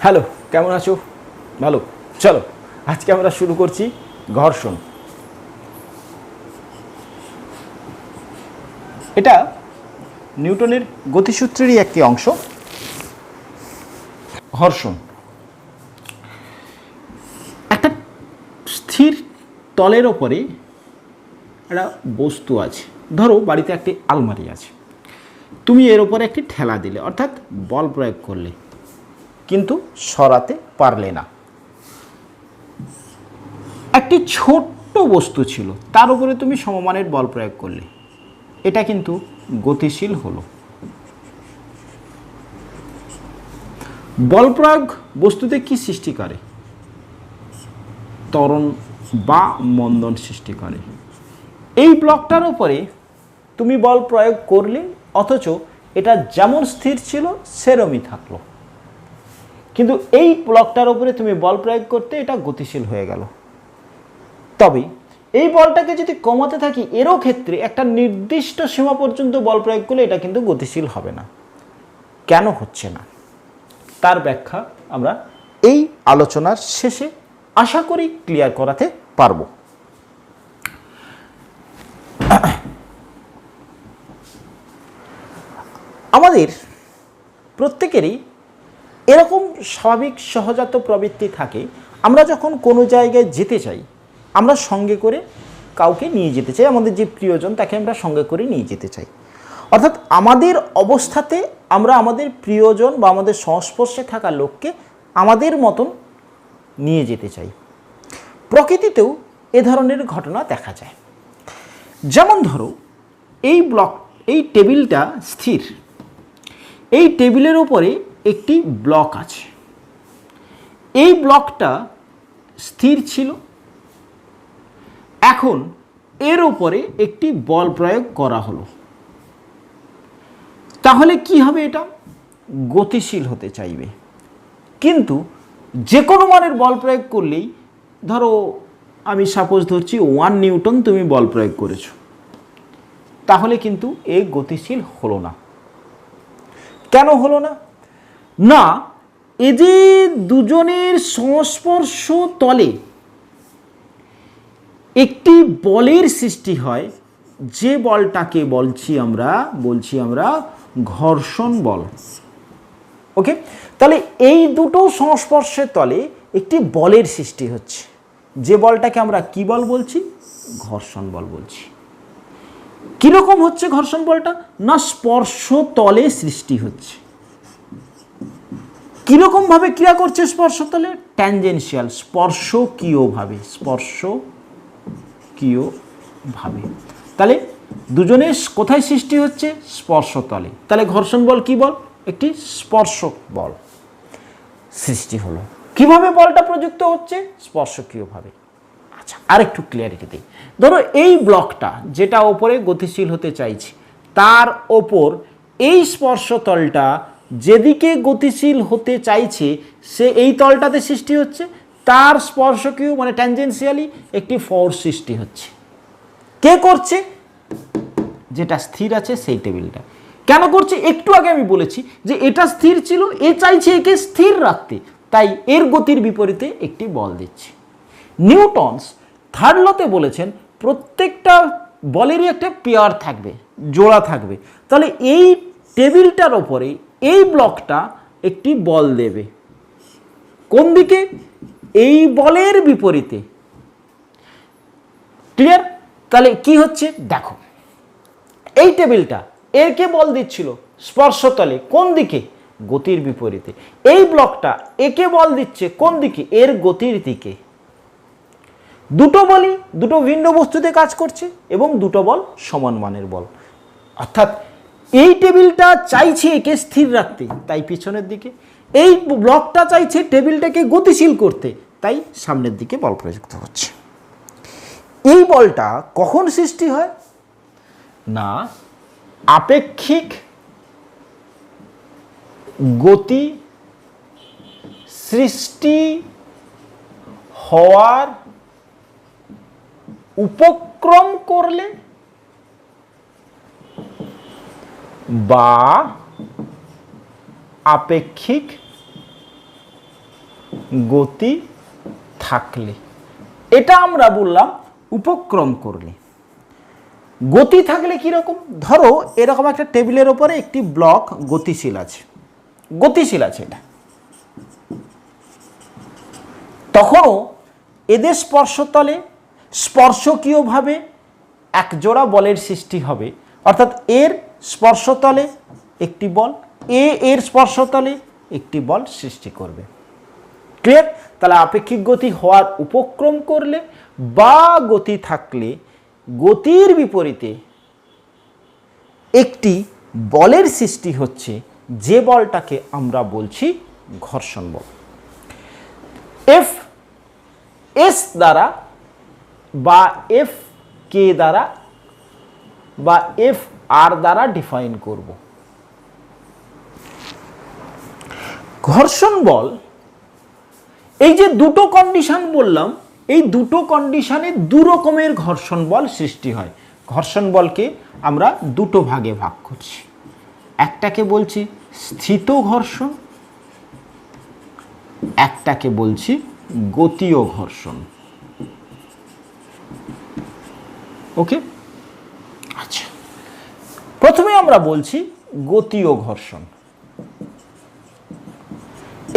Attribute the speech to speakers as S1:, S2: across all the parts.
S1: Hello, কেমন আছো? ভালো। চলো আজকে আমরা শুরু করছি ঘর্ষণ। এটা নিউটনের গতিসূত্রেরই একটি অংশ। ঘর্ষণ একটা স্থির তলের ওপরে একটা বস্তু আছে। ধরো বাড়িতে একটি আলমারি আছে, তুমি এর ওপরে একটি ঠেলা দিলে, অর্থাৎ বল প্রয়োগ করলে, কিন্তু সরাতে পারলে না। একটি ছোট্ট বস্তু ছিল, তার উপরে তুমি সমমানের বল প্রয়োগ করলে, এটা কিন্তু গতিশীল হলো। বল প্রয়োগ বস্তুতে কি সৃষ্টি করে? ত্বরণ বা মন্দন সৃষ্টি করে। এই ব্লকটার উপরে তুমি বল প্রয়োগ করলে, অথচ এটা যেমন স্থির ছিল সেরমই থাকলো, কিন্তু এই ব্লকটার উপরে তুমি বল প্রয়োগ করতে এটা গতিশীল হয়ে গেল। তবে এই বলটাকে যদি কমাতে থাকি, এরও ক্ষেত্রে একটা নির্দিষ্ট সীমা পর্যন্ত বল প্রয়োগ করলে এটা কিন্তু গতিশীল হবে না। কেন হচ্ছে না তার ব্যাখ্যা আমরা এই আলোচনার শেষে আশা করি ক্লিয়ার করাতে পারব। আমাদের প্রত্যেকেরই এরকম স্বাভাবিক সহজাত প্রবৃত্তি থাকে, আমরা যখন কোনো জায়গায় যেতে চাই, আমরা সঙ্গে করে কাউকে নিয়ে যেতে চাই, আমাদের যে প্রিয়জন তাকে আমরা সঙ্গে করে নিয়ে যেতে চাই। অর্থাৎ আমাদের অবস্থাতে আমরা আমাদের প্রিয়জন বা আমাদের সংস্পর্শে থাকা লোককে আমাদের মতন নিয়ে যেতে চাই। প্রকৃতিতেও এ ধরনের ঘটনা দেখা যায়। যেমন ধরো এই টেবিলটা স্থির, এই টেবিলের উপরে একটি ব্লক আছে, এই ব্লকটা স্থির ছিল, এখন এর উপরে একটি বল প্রয়োগ করা হলো, তাহলে কি হবে? এটা গতিশীল হতে চাইবে। কিন্তু যে কোনো মানের বল প্রয়োগ করলেই, ধরো আমি সাপোজ ধরছি 1 নিউটন তুমি বল প্রয়োগ করেছো, তাহলে কিন্তু এ গতিশীল হলো না। কেন হলো না? না, এই যে দুজনের সংস্পর্শ তলে একটি বলের সৃষ্টি হয়, যে বলটাকে বলছি আমরা ঘর্ষণ বল। ওকে, তাহলে এই দুটো সংস্পর্শের তলে একটি বলের সৃষ্টি হচ্ছে, যে বলটাকে আমরা কি বল বলছি? ঘর্ষণ বল বলছি। কিরকম হচ্ছে ঘর্ষণ বলটা? না, স্পর্শ তলে সৃষ্টি হচ্ছে। কিরকম ভাবে ক্রিয়া করছে স্পর্শ তলে? ট্যানজেনশিয়াল, স্পর্শকীয় ভাবে। তাহলে দুজনের কোথায় সৃষ্টি হচ্ছে? স্পর্শতলে। তাহলে ঘর্ষণ বল কি বল? একটি স্পর্শক বল সৃষ্টি হলো। কিভাবে বলটা প্রযুক্ত হচ্ছে? স্পর্শকীয় ভাবে। আচ্ছা, আরেকটু ক্লিয়ারিটি দিই। ধরো এই ব্লকটা যেটা ওপরে গতিশীল হতে চাইছে, তার ওপর এই স্পর্শতলটা যেদিকে গতিশীল হতে চাইছে, সে এই তলটাতে সৃষ্টি হচ্ছে, তার স্পর্শকীয় মানে ট্যানজেনশিয়ালি একটি ফোর্স সৃষ্টি হচ্ছে। কে করছে? যেটা স্থির আছে সেই টেবিলটা। কেন করছে? একটু আগে আমি বলেছি যে এটা স্থির ছিল, এ চাইছে একে স্থির রাখতে, তাই এর গতির বিপরীতে একটি বল দিচ্ছে। নিউটনস থার্ড লতে বলেছেন প্রত্যেকটা বলেরই একটা পেয়ার থাকবে, জোড়া থাকবে। তাহলে এই টেবিলটার ওপরে এই ব্লকটা একটি বল দেবে। কোন দিকে? এই বলের বিপরীতে। ক্লিয়ার? তাহলে কি হচ্ছে দেখো, এই টেবিলটা এরকে বল দিচ্ছিল স্পর্শতলে, কোন দিকে? গতির বিপরীতে। এই ব্লকটা একে বল দিচ্ছে কোন দিকে? এর গতির দিকে। দুটো বলই দুটো ভিন্ন বস্তুতে কাজ করছে এবং দুটো বল সমান মানের বল। অর্থাৎ এই টেবিলটা চাইছে একে স্থির রাখতে, তাই পিছনের দিকে। এই ব্লকটা চাইছে টেবিলটাকে গতিশীল করতে, তাই সামনের দিকে বল প্রযুক্ত হচ্ছে। এই বলটা কখন সৃষ্টি হয়? না, আপেক্ষিক গতি সৃষ্টি হওয়ার উপক্রম করলে বা আপেক্ষিক গতি থাকলে, এটা আমরা বললাম উপক্রম করলে। গতি থাকলে কীরকম, ধরো এরকম একটা টেবিলের ওপরে একটি ব্লক গতিশীল আছে, এটা, তখনও এদের স্পর্শতলে স্পর্শকীয়ভাবে একজোড়া বলের সৃষ্টি হবে, অর্থাৎ এর স্পর্শতলে একটি বল, এর স্পর্শতলে একটি বল সৃষ্টি করবে। ক্লিয়ার? তাহলে আপেক্ষিক গতি হওয়ার উপক্রম করলে বা গতি থাকলে গতির বিপরীতে একটি বলের সৃষ্টি হচ্ছে, যে বলটাকে আমরা বলছি ঘর্ষণ বল। এফ এস দ্বারা বা এফ কে দ্বারা বা এফ আর দ্বারা ডিফাইন করব। ঘর্ষণ বল, এই যে দুটো কন্ডিশন বললাম, এই দুটো কন্ডিশনে দু রকমের ঘর্ষণ বল সৃষ্টি হয়। ঘর্ষণ বলকে আমরা দুটো ভাগে ভাগ করছি, একটাকে বলছি স্থিত ঘর্ষণ, একটাকে বলছি গতীয় ঘর্ষণ। ওকে, আচ্ছা, প্রথমে আমরা বলছি গতীয় ঘর্ষণ।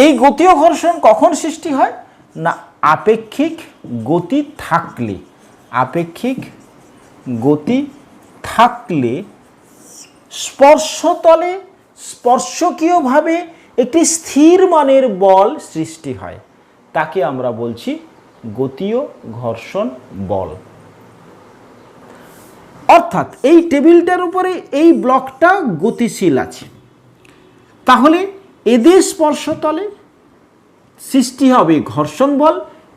S1: এই গতীয় ঘর্ষণ কখন সৃষ্টি হয় না, আপেক্ষিক গতি থাকলে, আপেক্ষিক গতি থাকলে স্পর্শতলে স্পর্শকীয়ভাবে একটি স্থির মানের বল সৃষ্টি হয়, তাকে আমরা বলছি গতীয় ঘর্ষণ বল। অর্থাৎ এই টেবিলটার উপরে এই ব্লকটা গতিশীল আছে, তাহলে এদের স্পর্শতলে সৃষ্টি হবে ঘর্ষণ বল।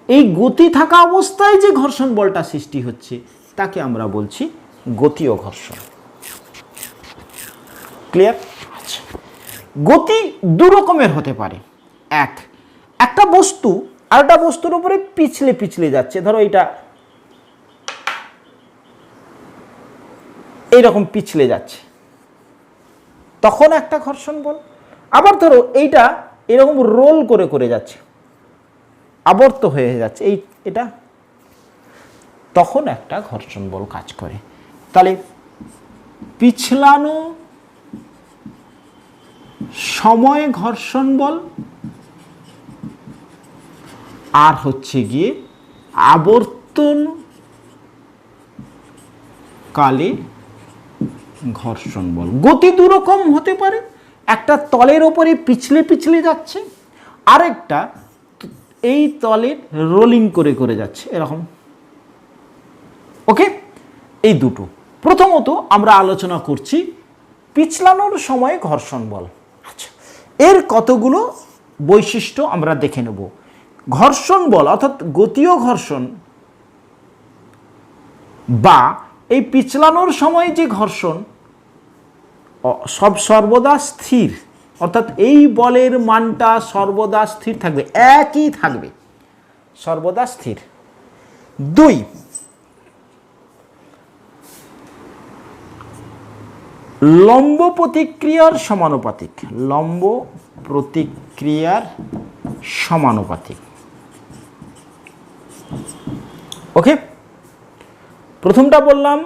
S1: এই গতি থাকা অবস্থায় যে ঘর্ষণ বলটা সৃষ্টি হচ্ছে তাকে আমরা বলছি গতীয় ঘর্ষণ। ক্লিয়ার? আচ্ছা, গতি দু রকমের হতে পারে। একটা বস্তু আরেকটা বস্তুর উপরে পিছলে পিছলে যাচ্ছে, ধরো এটা এইরকম পিছলে যাচ্ছে, তখন একটা ঘর্ষণ বল। আবার ধরো এইটা এরকম রোল করে করে যাচ্ছে, আবর্ত হয়ে যাচ্ছে, এটা, তখন একটা ঘর্ষণ বল কাজ করে। তাহলে পিছলানো সময় ঘর্ষণ বল, আর হচ্ছে গিয়ে আবর্তন কালে ঘর্ষণ বল। গতি দু রকম হতে পারে, একটা তলের ওপরে পিছলে পিছলে যাচ্ছে, আরেকটা এই তলের রোলিং করে করে যাচ্ছে, এরকম। ওকে, এই দুটো। প্রথমত আমরা আলোচনা করছি পিছলানোর সময় ঘর্ষণ বল। আচ্ছা, এর কতগুলো বৈশিষ্ট্য আমরা দেখে নেব। ঘর্ষণ বল অর্থাৎ গতীয় ঘর্ষণ বা এই পিছলানোর সময় যে ঘর্ষণ সর্বদা স্থির, অর্থাৎ এই বলের মানটা সর্বদা স্থির থাকবে, একই থাকবে, সর্বদা স্থির। 2, লম্ব প্রতিক্রিয়ার সমানুপাতিক, লম্ব প্রতিক্রিয়ার সমানুপাতিক। ওকে, প্রথমটা বললাম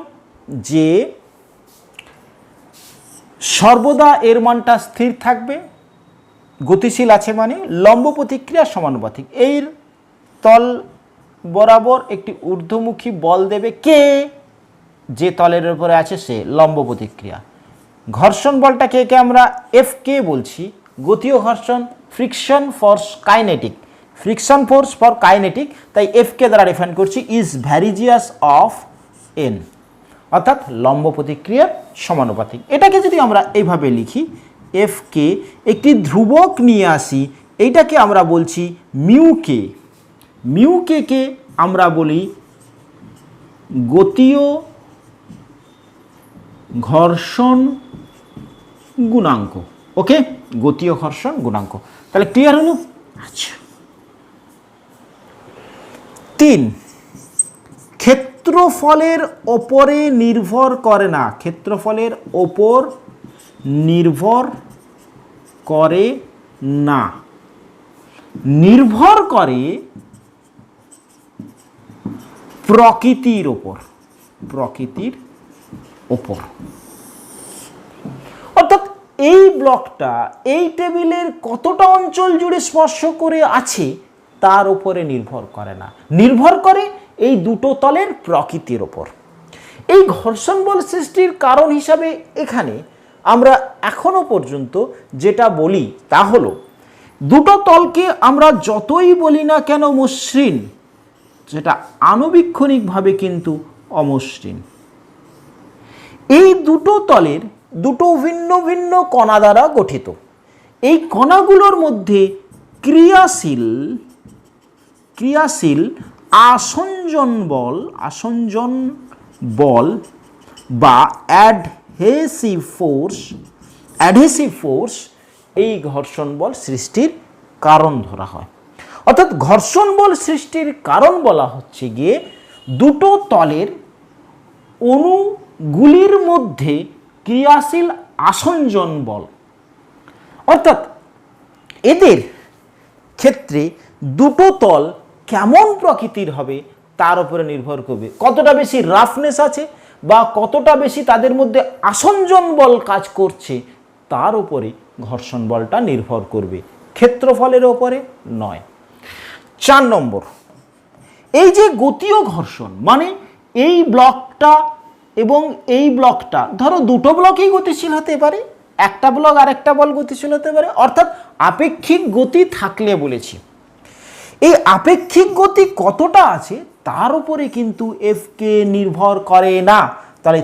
S1: যে সর্বদা এর মানটা স্থির থাকবে, গতিশীল আছে মানে লম্ব প্রতিক্রিয়ার সমানুপাতিক। এর তল বরাবর একটি ঊর্ধ্বমুখী বল দেবে কে, যে তলের উপরে আছে সে, লম্ব প্রতিক্রিয়া। ঘর্ষণ বলটাকে একে আমরা এফ কে বলছি। গতীয় ঘর্ষণ friction force kinetic, friction force for kinetic, তাই এফ কে দ্বারা ডিফাইন করছি ইজ ভ্যারিজিয়াস অফ এন, অর্থাৎ লম্ব প্রতিক্রিয়ার সমানুপাতিক। এটাকে যদি আমরা এইভাবে লিখি, এফ কে একটি ধ্রুবক নিয়ে আসি, এইটাকে আমরা বলছি মিউ কে। মিউ কে কে আমরা বলি গতীয় ঘর্ষণ গুণাঙ্ক। ওকে, গতীয় ঘর্ষণ গুণাঙ্ক। তাহলে ক্লিয়ার হলো? আচ্ছা, 3, ক্ষেত্রফলের ওপরে নির্ভর করে না, ক্ষেত্রফলের ওপর নির্ভর করে না। নির্ভর করে প্রকৃতির ওপর, প্রকৃতির ওপর। অর্থাৎ এই ব্লকটা এই টেবিলের কতটা অঞ্চল জুড়ে স্পর্শ করে আছে তার উপরে নির্ভর করে না, নির্ভর করে এই দুটো তলের প্রকৃতির ওপর। এই ঘর্ষণ বল সৃষ্টির কারণ হিসাবে এখানে আমরা এখনো পর্যন্ত যেটা বলি তা হলো, দুটো তলকে আমরা যতই বলি না কেন মসৃণ, সেটা আণুবীক্ষণিকভাবে কিন্তু অমসৃণ। এই দুটো তলের দুটো ভিন্ন ভিন্ন কণা দ্বারা গঠিত। এই কণাগুলোর মধ্যে ক্রিয়াশীল আসঞ্জন বল বা অ্যাডহেসিভ ফোর্স এই ঘর্ষণ বল সৃষ্টির কারণ ধরা হয়। অর্থাৎ ঘর্ষণ বল সৃষ্টির কারণ বলা হচ্ছে গিয়ে দুটো তলের অণুগুলির মধ্যে ক্রিয়াশীল আসঞ্জন বল। অর্থাৎ এদের ক্ষেত্রে দুটো তল কেমন প্রকৃতির হবে তার উপরে নির্ভর করবে, কতটা বেশি রাফনেস আছে বা কতটা বেশি তাদের মধ্যে আসঞ্জন বল কাজ করছে তার উপরে ঘর্ষণ বলটা নির্ভর করবে, ক্ষেত্রফলের ওপরে নয়। 4 নম্বর, এই যে গতীয় ঘর্ষণ, মানে এই ব্লকটা এবং এই ব্লকটা, ধরো দুটো ব্লকেই গতিশীল হতে পারে, একটা ব্লক আর একটা বল গতিশীল হতে পারে, অর্থাৎ আপেক্ষিক গতি থাকলে বলেছি। এই আপেক্ষিক গতি কতটা আছে তার উপরে কিন্তু এফ কে নির্ভর করে না। তাহলে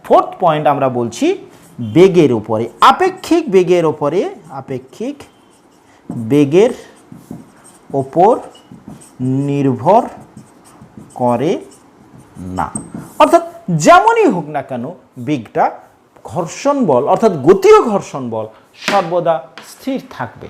S1: 4th পয়েন্ট আমরা বলছি বেগের উপরে, আপেক্ষিক বেগের ওপর নির্ভর করে না। অর্থাৎ যেমনই হোক না কেন বেগটা ঘর্ষণ বল অর্থাৎ গতীয় ঘর্ষণ বল সর্বদা স্থির থাকবে।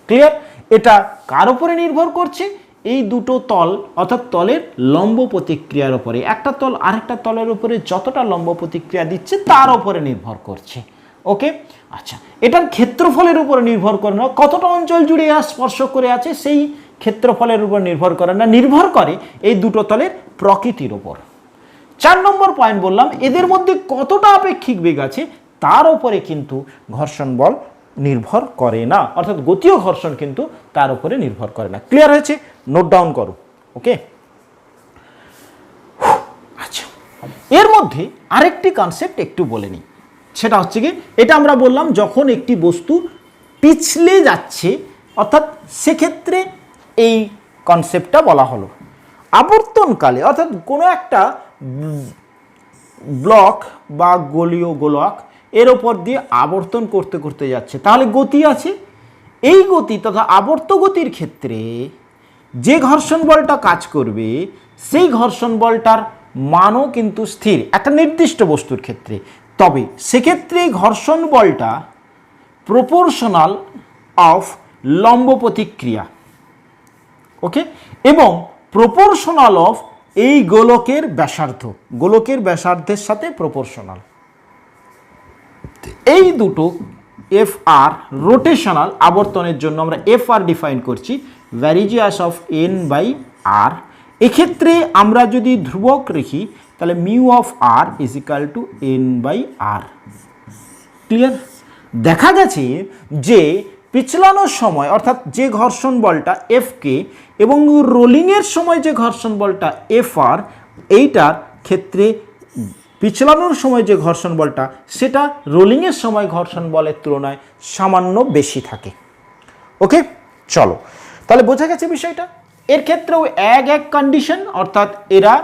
S1: ক্লিয়ার? এটা কার উপরে নির্ভর করছে? এই দুটো তল অর্থাৎ তলের লম্ব প্রতিক্রিয়ার উপরে, একটা তল আরেকটা তলের উপরে যতটা লম্ব প্রতিক্রিয়া দিচ্ছে তার উপরে নির্ভর করছে। ওকে, আচ্ছা, এটার ক্ষেত্রফলের উপরে নির্ভর করে না, কতটা অঞ্চল জুড়ে স্পর্শ করে আছে সেই ক্ষেত্রফলের উপর নির্ভর করে না, নির্ভর করে এই দুটো তলের প্রকৃতির উপর। 4 নম্বর পয়েন্ট বললাম, এদের মধ্যে কতটা আপেক্ষিক বেগ আছে তার উপরে কিন্তু ঘর্ষণ বল নির্ভর করে না, অর্থাৎ গতীয় ঘর্ষণ কিন্তু তার উপরে নির্ভর করে না। ক্লিয়ার হয়েছে? নোট ডাউন করো। ওকে, আচ্ছা, এর মধ্যে আরেকটি কনসেপ্ট একটু বলে নিই, সেটা হচ্ছে কি, এটা আমরা বললাম যখন একটি বস্তু পিছলে যাচ্ছে, অর্থাৎ সেক্ষেত্রে এই কনসেপ্টটা বলা হলো। আবর্তনকালে অর্থাৎ কোনো একটা ব্লক বা গোলীয় গোলক এর ওপর দিয়ে আবর্তন করতে করতে যাচ্ছে, তাহলে গতি আছে। এই গতি তথা আবর্ত গতির ক্ষেত্রে যে ঘর্ষণ বলটা কাজ করবে সেই ঘর্ষণ বলটার মানও কিন্তু স্থির একটা নির্দিষ্ট বস্তুর ক্ষেত্রে, তবে সেক্ষেত্রে ঘর্ষণ বলটা প্রপোর্শনাল অফ লম্ব প্রতিক্রিয়া। ওকে, এবং প্রপোর্শনাল অফ এই গোলকের ব্যাসার্ধের সাথে প্রপোর্শনাল। এই দুটো এফ আর রোটেশনাল আবর্তনের জন্য আমরা এফ আর ডিফাইন করছি ভ্যারিজিয়াস অফ এন বাই আর। এক্ষেত্রে আমরা যদি ধ্রুবক রাখি তাহলে mu of R is equal to N by R. Clear? দেখা গেছে যে পিছলানোর সময় অর্থাৎ যে ঘর্ষণ বলটা এফ কে এবং রোলিংয়ের সময় যে ঘর্ষণ বলটা এফ আর, এইটার ক্ষেত্রে পিছলানোর সময় যে ঘর্ষণ বলটা সেটা রোলিংয়ের সময় ঘর্ষণ বলের তুলনায় সামান্য বেশি থাকে। ওকে, চলো তাহলে বোঝা গেছে বিষয়টা। এর ক্ষেত্রেও এক কন্ডিশন, অর্থাৎ এরা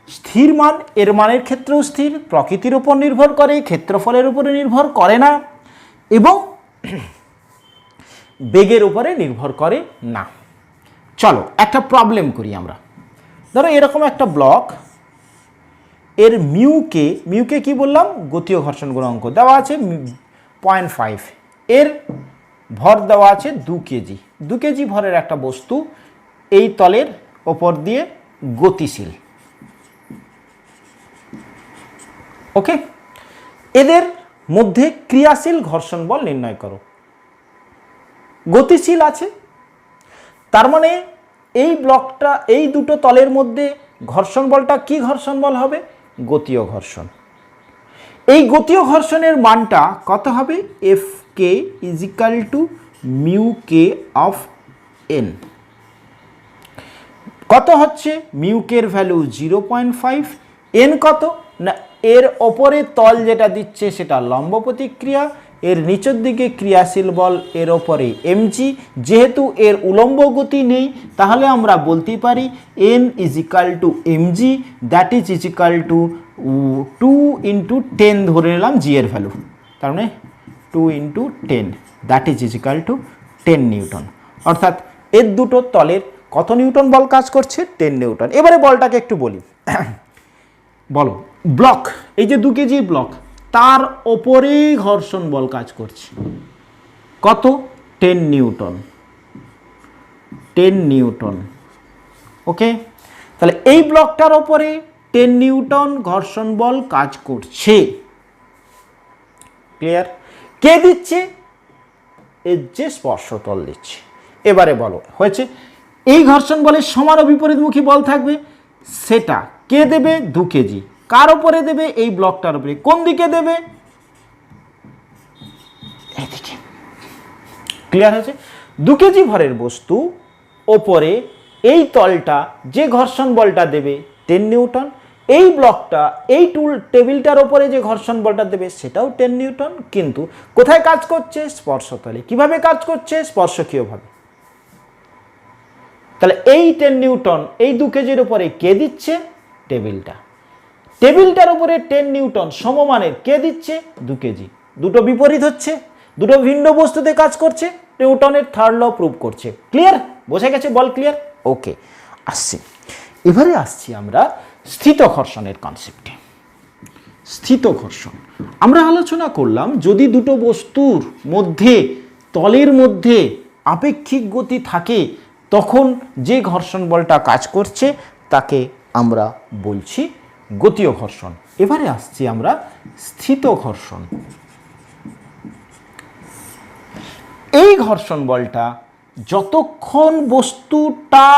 S1: স্থির মান, এর মানের ক্ষেত্রেও স্থির, প্রকৃতির উপর নির্ভর করে, ক্ষেত্রফলের উপরে নির্ভর করে না এবং বেগের উপরে নির্ভর করে না। চলো একটা প্রবলেম করি আমরা। ধরো এরকম একটা ব্লক, এর মিউকে কি বললাম, গতীয় ঘর্ষণ গুণাঙ্ক দেওয়া আছে 0.5, এর ভর দেওয়া আছে 2 কেজি। 2 কেজি ভরের একটা বস্তু এই তলের ওপর দিয়ে গতিশীল। ওকে, এদের মধ্যে ক্রিয়াশীল ঘর্ষণ বল নির্ণয় করো। গতিশীল আছে, তার মানে এই ব্লকটা, এই দুটো তলের মধ্যে ঘর্ষণ বলটা কি ঘর্ষণ বল হবে? গতীয় ঘর্ষণ। এই গতীয় ঘর্ষণের মানটা কত হবে? F K is equal to mu K of N. কত হচ্ছে? মিউ কের ভ্যালু 0.5, এন কত না এর ওপরে তল যেটা দিচ্ছে সেটা লম্ব প্রতিক্রিয়া, এর নিচের দিকে ক্রিয়াশীল বল এর ওপরে এমজি। যেহেতু এর উলম্ব গতি নেই তাহলে আমরা বলতে পারি N is equal two MG, that is equal to 2 into 10 ধরে নিলাম জি এর ভ্যালু, তার মানে 2 into 10 that is equal two 10 Newton. অর্থাৎ এর দুটো তলের কত নিউটন বল কাজ করছে? 10 নিউটন। এবারে বলটাকে একটু বলি। বলো, ব্লক, এই যে 2 কেজির ব্লক, তার ওপরে ঘর্ষণ বল কাজ করছে কত? 10 নিউটন। 10 নিউটন। ওকে, তাহলে এই ব্লকটার ওপরে 10 নিউটন ঘর্ষণ বল কাজ করছে। ক্লিয়ার? কে দিচ্ছে? এর যে স্পর্শতল দিচ্ছে। এবারে বলো, হয়েছে? এই ঘর্ষণ বলের সমান ও বিপরীতমুখী বল থাকবে, সেটা কে দেবে? 2 কেজি। কার ওপরে দেবে? এই ব্লকটার উপরে। কোন দিকে দেবে? এদিকে। ক্লিয়ার হয়েছে? 2 কেজি ভরের বস্তু ওপরে এই তলটা যে ঘর্ষণ বলটা দেবে 10 নিউটন, এই ব্লকটা এই টেবিলটার ওপরে যে ঘর্ষণ বলটা দেবে সেটাও 10 নিউটন, কিন্তু কোথায় কাজ করছে? স্পর্শতলে। কিভাবে কাজ করছে? স্পর্শকীয়ভাবে। তাহলে এই 10 নিউটন এই 2 কেজির উপরে কে দিচ্ছে? টেবিলটা। টেবিলটার উপরে 10 নিউটন সমমানের কে দিচ্ছে? 2 কেজি। দুটো বিপরীত হচ্ছে, দুটো ভিন্ন বস্তুতে কাজ করছে, নিউটনের থার্ড ল প্রুভ করছে। ক্লিয়ার? বোঝা গেছে? বল ক্লিয়ার? ওকে, আসছি। এবারে আসছি আমরা স্থিত ঘর্ষণের কনসেপ্টে। স্থিত ঘর্ষণ আমরা আলোচনা করলাম, যদি দুটো বস্তুর মধ্যে তলের মধ্যে আপেক্ষিক গতি থাকে তখন যে ঘর্ষণ বলটা কাজ করছে তাকে আমরা বলছি গতীয় ঘর্ষণ। এবারে আসছি আমরা স্থিত ঘর্ষণ। এই ঘর্ষণ বলটা যতক্ষণ বস্তুটা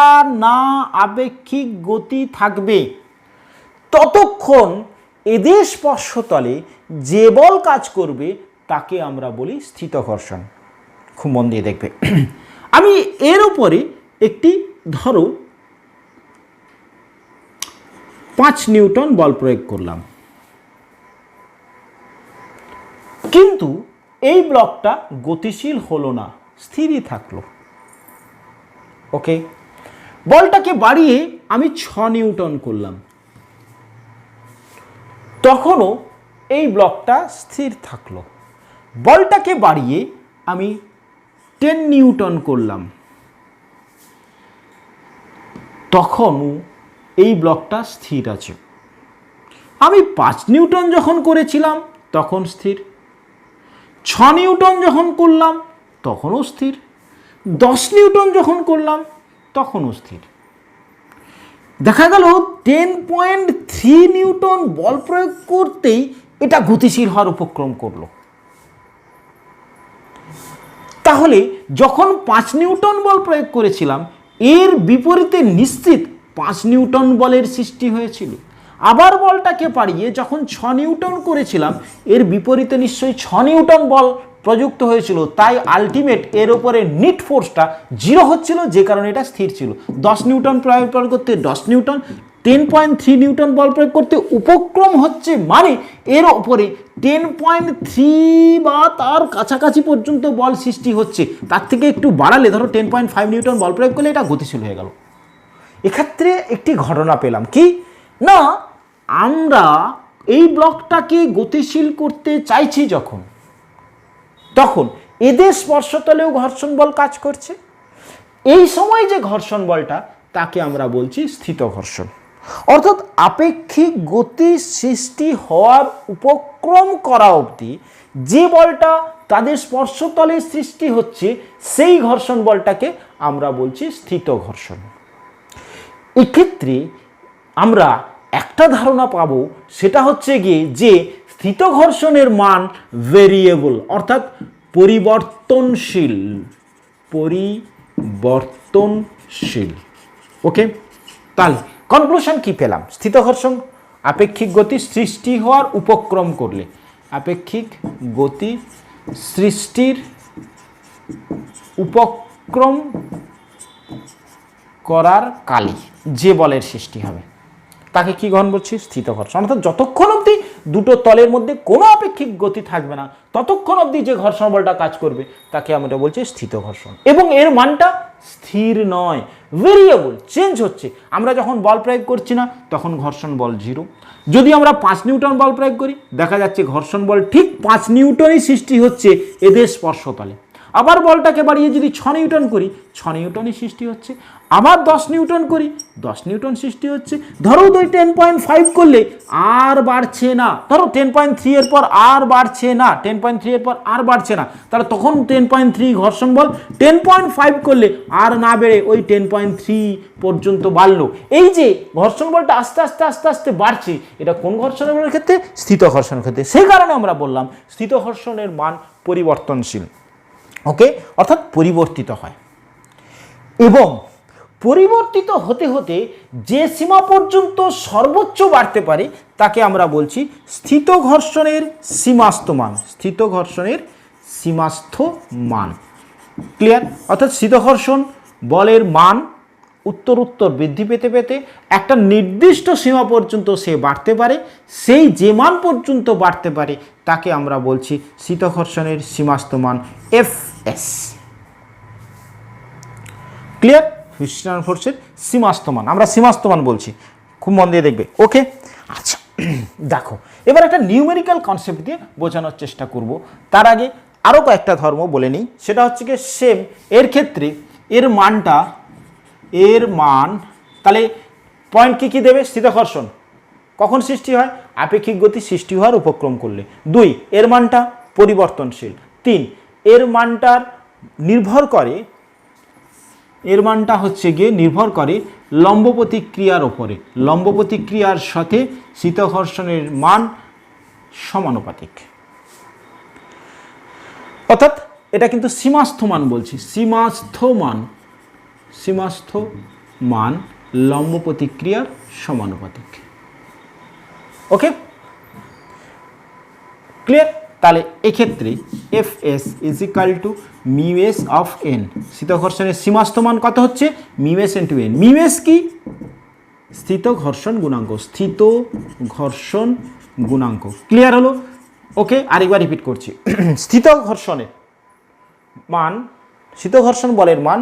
S1: না আপেক্ষিক গতি থাকবে ততক্ষণ এদের স্পর্শতলে যে বল কাজ করবে তাকে আমরা বলি স্থিত ঘর্ষণ। খুব মন দিয়ে দেখবে। আমি এর উপরে একটি ধরো 5 নিউটন বল প্রয়োগ করলাম, কিন্তু এই ব্লকটা গতিশীল হলো না, স্থিরই থাকলো। ওকে, বলটাকে বাড়িয়ে আমি 6 নিউটন করলাম, তখনও এই ব্লকটা স্থির থাকলো। বলটাকে বাড়িয়ে আমি 10 নিউটন করলাম, তখনও এই ব্লকটা স্থির আছে। আমি 5 নিউটন যখন করেছিলাম তখন স্থির, 6 নিউটন যখন করলাম তখনও স্থির, 10 নিউটন যখন করলাম তখনও স্থির। দেখা গেল 10.3 নিউটন বল প্রয়োগ করতেই এটা গতিশীল হওয়ার উপক্রম করলো। তাহলে যখন 5 নিউটন বল প্রয়োগ করেছিলাম এর বিপরীতে নিশ্চিত 5 নিউটন বলের সৃষ্টি হয়েছিল। আবার বলটাকে বাড়িয়ে যখন 6 নিউটন করেছিলাম এর বিপরীতে নিশ্চয়ই 6 নিউটন বল প্রযুক্ত হয়েছিল, তাই আলটিমেট এর উপরে নিট ফোর্সটা 0 হচ্ছিল, যে কারণে এটা স্থির ছিল। 10 নিউটন প্রয়োগ করতে 10 নিউটন, 10.3 নিউটন বল প্রয়োগ করতে উপক্রম হচ্ছে, মানে এর ওপরে 10.3 বা তার কাছাকাছি পর্যন্ত বল সৃষ্টি হচ্ছে। তার থেকে একটু বাড়ালে ধরো 10.5 নিউটন বল প্রয়োগ করলে এটা গতিশীল হয়ে গেল। এক্ষেত্রে একটি ঘটনা পেলাম, কি না আমরা এই ব্লকটাকে গতিশীল করতে চাইছি যখন, তখন এদের স্পর্শতলেও ঘর্ষণ বল কাজ করছে। এই সময় যে ঘর্ষণ বলটা তাকে আমরা বলছি স্থিত ঘর্ষণ। অর্থাৎ আপেক্ষিক গতি সৃষ্টি হওয়ার উপক্রম করা অবধি যে বলটা তাদের স্পর্শতলে সৃষ্টি হচ্ছে সেই ঘর্ষণ বলটাকে আমরা বলছি স্থিত ঘর্ষণ। এক্ষেত্রে আমরা একটা ধারণা পাবো, সেটা হচ্ছে গিয়ে যে স্থিত ঘর্ষণের মান ভেরিয়েবল, অর্থাৎ পরিবর্তনশীল। পরিবর্তনশীল। ওকে, তাহলে কনক্লুশন কি পেলাম? স্থিত ঘর্ষণ আপেক্ষিক গতি সৃষ্টি হওয়ার উপক্রম করলে, আপেক্ষিক গতি সৃষ্টির উপক্রম করার কালে যে বলের সৃষ্টি হবে তাকে কি গ্রহণ করছি? স্থিত ঘর্ষণ। অর্থাৎ যতক্ষণ অবধি দুটো তলের মধ্যে কোনো আপেক্ষিক গতি থাকবে না ততক্ষণ অবধি যে ঘর্ষণ বলটা কাজ করবে তাকে আমরা বলছি স্থিত ঘর্ষণ। এবং এর মানটা স্থির নয়, ভেরিয়েবল, চেঞ্জ হচ্ছে। আমরা যখন বল প্রয়োগ করছি না তখন ঘর্ষণ বল 0। যদি আমরা 5 নিউটন বল প্রয়োগ করি দেখা যাচ্ছে ঘর্ষণ বল ঠিক 5 নিউটনই সৃষ্টি হচ্ছে এদের স্পর্শতলে। আবার বলটাকে বাড়িয়ে যদি 6 নিউটন করি 6 নিউটনই সৃষ্টি হচ্ছে। আবার 10 নিউটন করি 10 নিউটন সৃষ্টি হচ্ছে। ধরো 10.5 করলে আর বাড়ছে না, ধরো 10.3 এর পর আর বাড়ছে না, 10.3 এর পর আর বাড়ছে না, তাহলে তখন 10.3 ঘর্ষণ বল। 10.5 করলে আর না বেড়ে ওই 10.3 পর্যন্ত বাড়লো। এই যে ঘর্ষণ বলটা আস্তে আস্তে আস্তে আস্তে বাড়ছে, এটা কোন ঘর্ষণের বলের ক্ষেত্রে? স্থিত ঘর্ষণের ক্ষেত্রে। সেই কারণে আমরা বললাম স্থিত ঘর্ষণের মান পরিবর্তনশীল। ওকে, অর্থাৎ পরিবর্তিত হয়। এবং পরিবর্তিত হতে হতে যে সীমা পর্যন্ত সর্বোচ্চ বাড়তে পারে তাকে আমরা বলছি স্থিত ঘর্ষণের সীমাস্থ মান। স্থিত ঘর্ষণের সীমাস্থ মান। ক্লিয়ার? অর্থাৎ স্থিত ঘর্ষণ বলের মান উত্তর বৃদ্ধি পেতে পেতে একটা নির্দিষ্ট সীমা পর্যন্ত সে বাড়তে পারে। সেই যে মান পর্যন্ত বাড়তে পারে তাকে আমরা বলছি স্থিত ঘর্ষণের সীমাস্থ মান এফএস। ক্লিয়ার? ফ্রিকশনাল ফোর্সের সীমাস্থ মান আমরা সীমাস্থ মান বলছি, খুব মন দিয়ে দেখবে। ওকে, আচ্ছা দেখো এবার একটা নিউমেরিক্যাল কনসেপ্ট দিয়ে বোঝানোর চেষ্টা করব। তার আগে আরও কয়েকটা ধর্ম বলে নিই। সেটা হচ্ছে কি সেম এর ক্ষেত্রে এর মানটা, এর মান তাহলে পয়েন্ট কি দেবে? স্থিত ঘর্ষণ কখন সৃষ্টি হয়? আপেক্ষিক গতি সৃষ্টি হওয়ার উপক্রম করলে। 2 এর মানটা পরিবর্তনশীল। 3 এর মানটার নির্ভর করে, এর মানটা হচ্ছে গিয়ে নির্ভর করে লম্ব প্রতিক্রিয়ার ওপরে। লম্ব প্রতিক্রিয়ার সাথে স্থিত ঘর্ষণের মান সমানুপাতিক। অর্থাৎ এটা কিন্তু সীমাস্থ মান বলছি, সীমাস্থ মান, সীমাস্থ মান লম্ব প্রতিক্রিয়ার সমানুপাতিক। ওকে, ক্লিয়ার? তাহলে এক্ষেত্রে FS is equal two মিউএস of N. স্থিত ঘর্ষণের সীমাস্থ মান কত হচ্ছে? মিউএস ইন্টু এন। মিউএস কি? স্থিত ঘর্ষণ গুণাঙ্ক, স্থিত ঘর্ষণ গুণাঙ্ক। ক্লিয়ার হলো? ওকে, আরেকবার রিপিট করছি। স্থিত ঘর্ষণের মান, স্থিত ঘর্ষণ বলের মান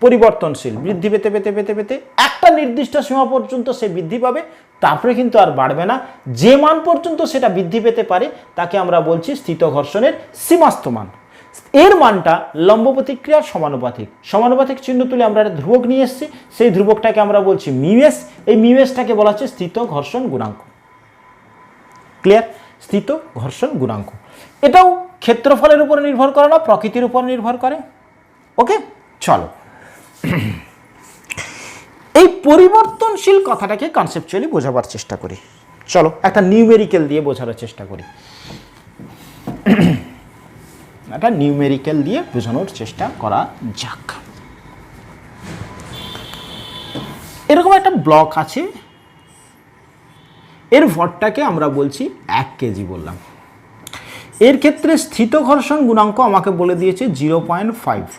S1: পরিবর্তনশীল, বৃদ্ধি পেতে পেতে পেতে পেতে একটা নির্দিষ্ট সীমা পর্যন্ত সে বৃদ্ধি পাবে, তারপরে কিন্তু আর বাড়বে না। যে মান পর্যন্ত সেটা বৃদ্ধি পেতে পারে তাকে আমরা বলছি স্থিত ঘর্ষণের সীমাস্থ মান। এর মানটা লম্ব প্রতিক্রিয়ার সমানুপাতিক। সমানুপাতিক চিহ্ন তুলে আমরা একটা ধ্রুবক নিয়ে এসেছি, সেই ধ্রুবকটাকে আমরা বলছি মিউএস। এই মিউএসটাকে বলা হচ্ছে স্থিত ঘর্ষণ গুণাঙ্ক। ক্লিয়ার? স্থিত ঘর্ষণ গুণাঙ্ক। এটাও ক্ষেত্রফলের উপরে নির্ভর করে না, প্রকৃতির উপর নির্ভর করে। ওকে, চলো এই পরিবর্তনশীল কথাটাকে কনসেপচুয়ালি বোঝাবার চেষ্টা করি। চলো একটা নিউমেরিক্যাল দিয়ে বোঝানোর চেষ্টা করি। একটা নিউমেরিক্যাল দিয়ে বোঝানোর চেষ্টা করা যাক। এরকম একটা ব্লক আছে, এর ভরটাকে আমরা বলছি 1 কেজি বললাম। এর ক্ষেত্রে স্থিত ঘর্ষণ গুণাঙ্ক আমাকে বলে দিয়েছে 0.5।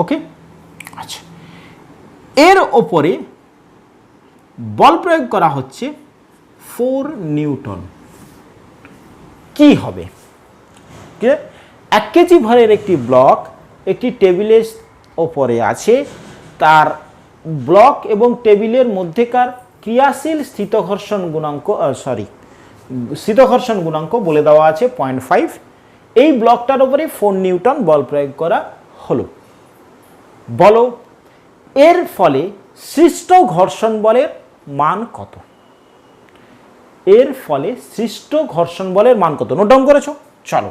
S1: ওকে, আচ্ছা, এর ওপরে বল প্রয়োগ করা হচ্ছে 4 নিউটন। কি হবে? 1 কেজি ভরের একটি ব্লক একটি টেবিলের ওপরে আছে, তার ব্লক এবং টেবিলের মধ্যেকার ক্রিয়াশীল স্থিত ঘর্ষণ গুণাঙ্ক, স্থিত ঘর্ষণ গুণাঙ্ক বলে দেওয়া আছে 0.5। এই ব্লকটার উপরে 4 নিউটন বল প্রয়োগ করা হলো। বলো এর ফলে সৃষ্ট ঘর্ষণ বলের মান কত? এর ফলে সৃষ্ট ঘর্ষণ বলের মান কত? নোট ডাউন করেছো? চলো,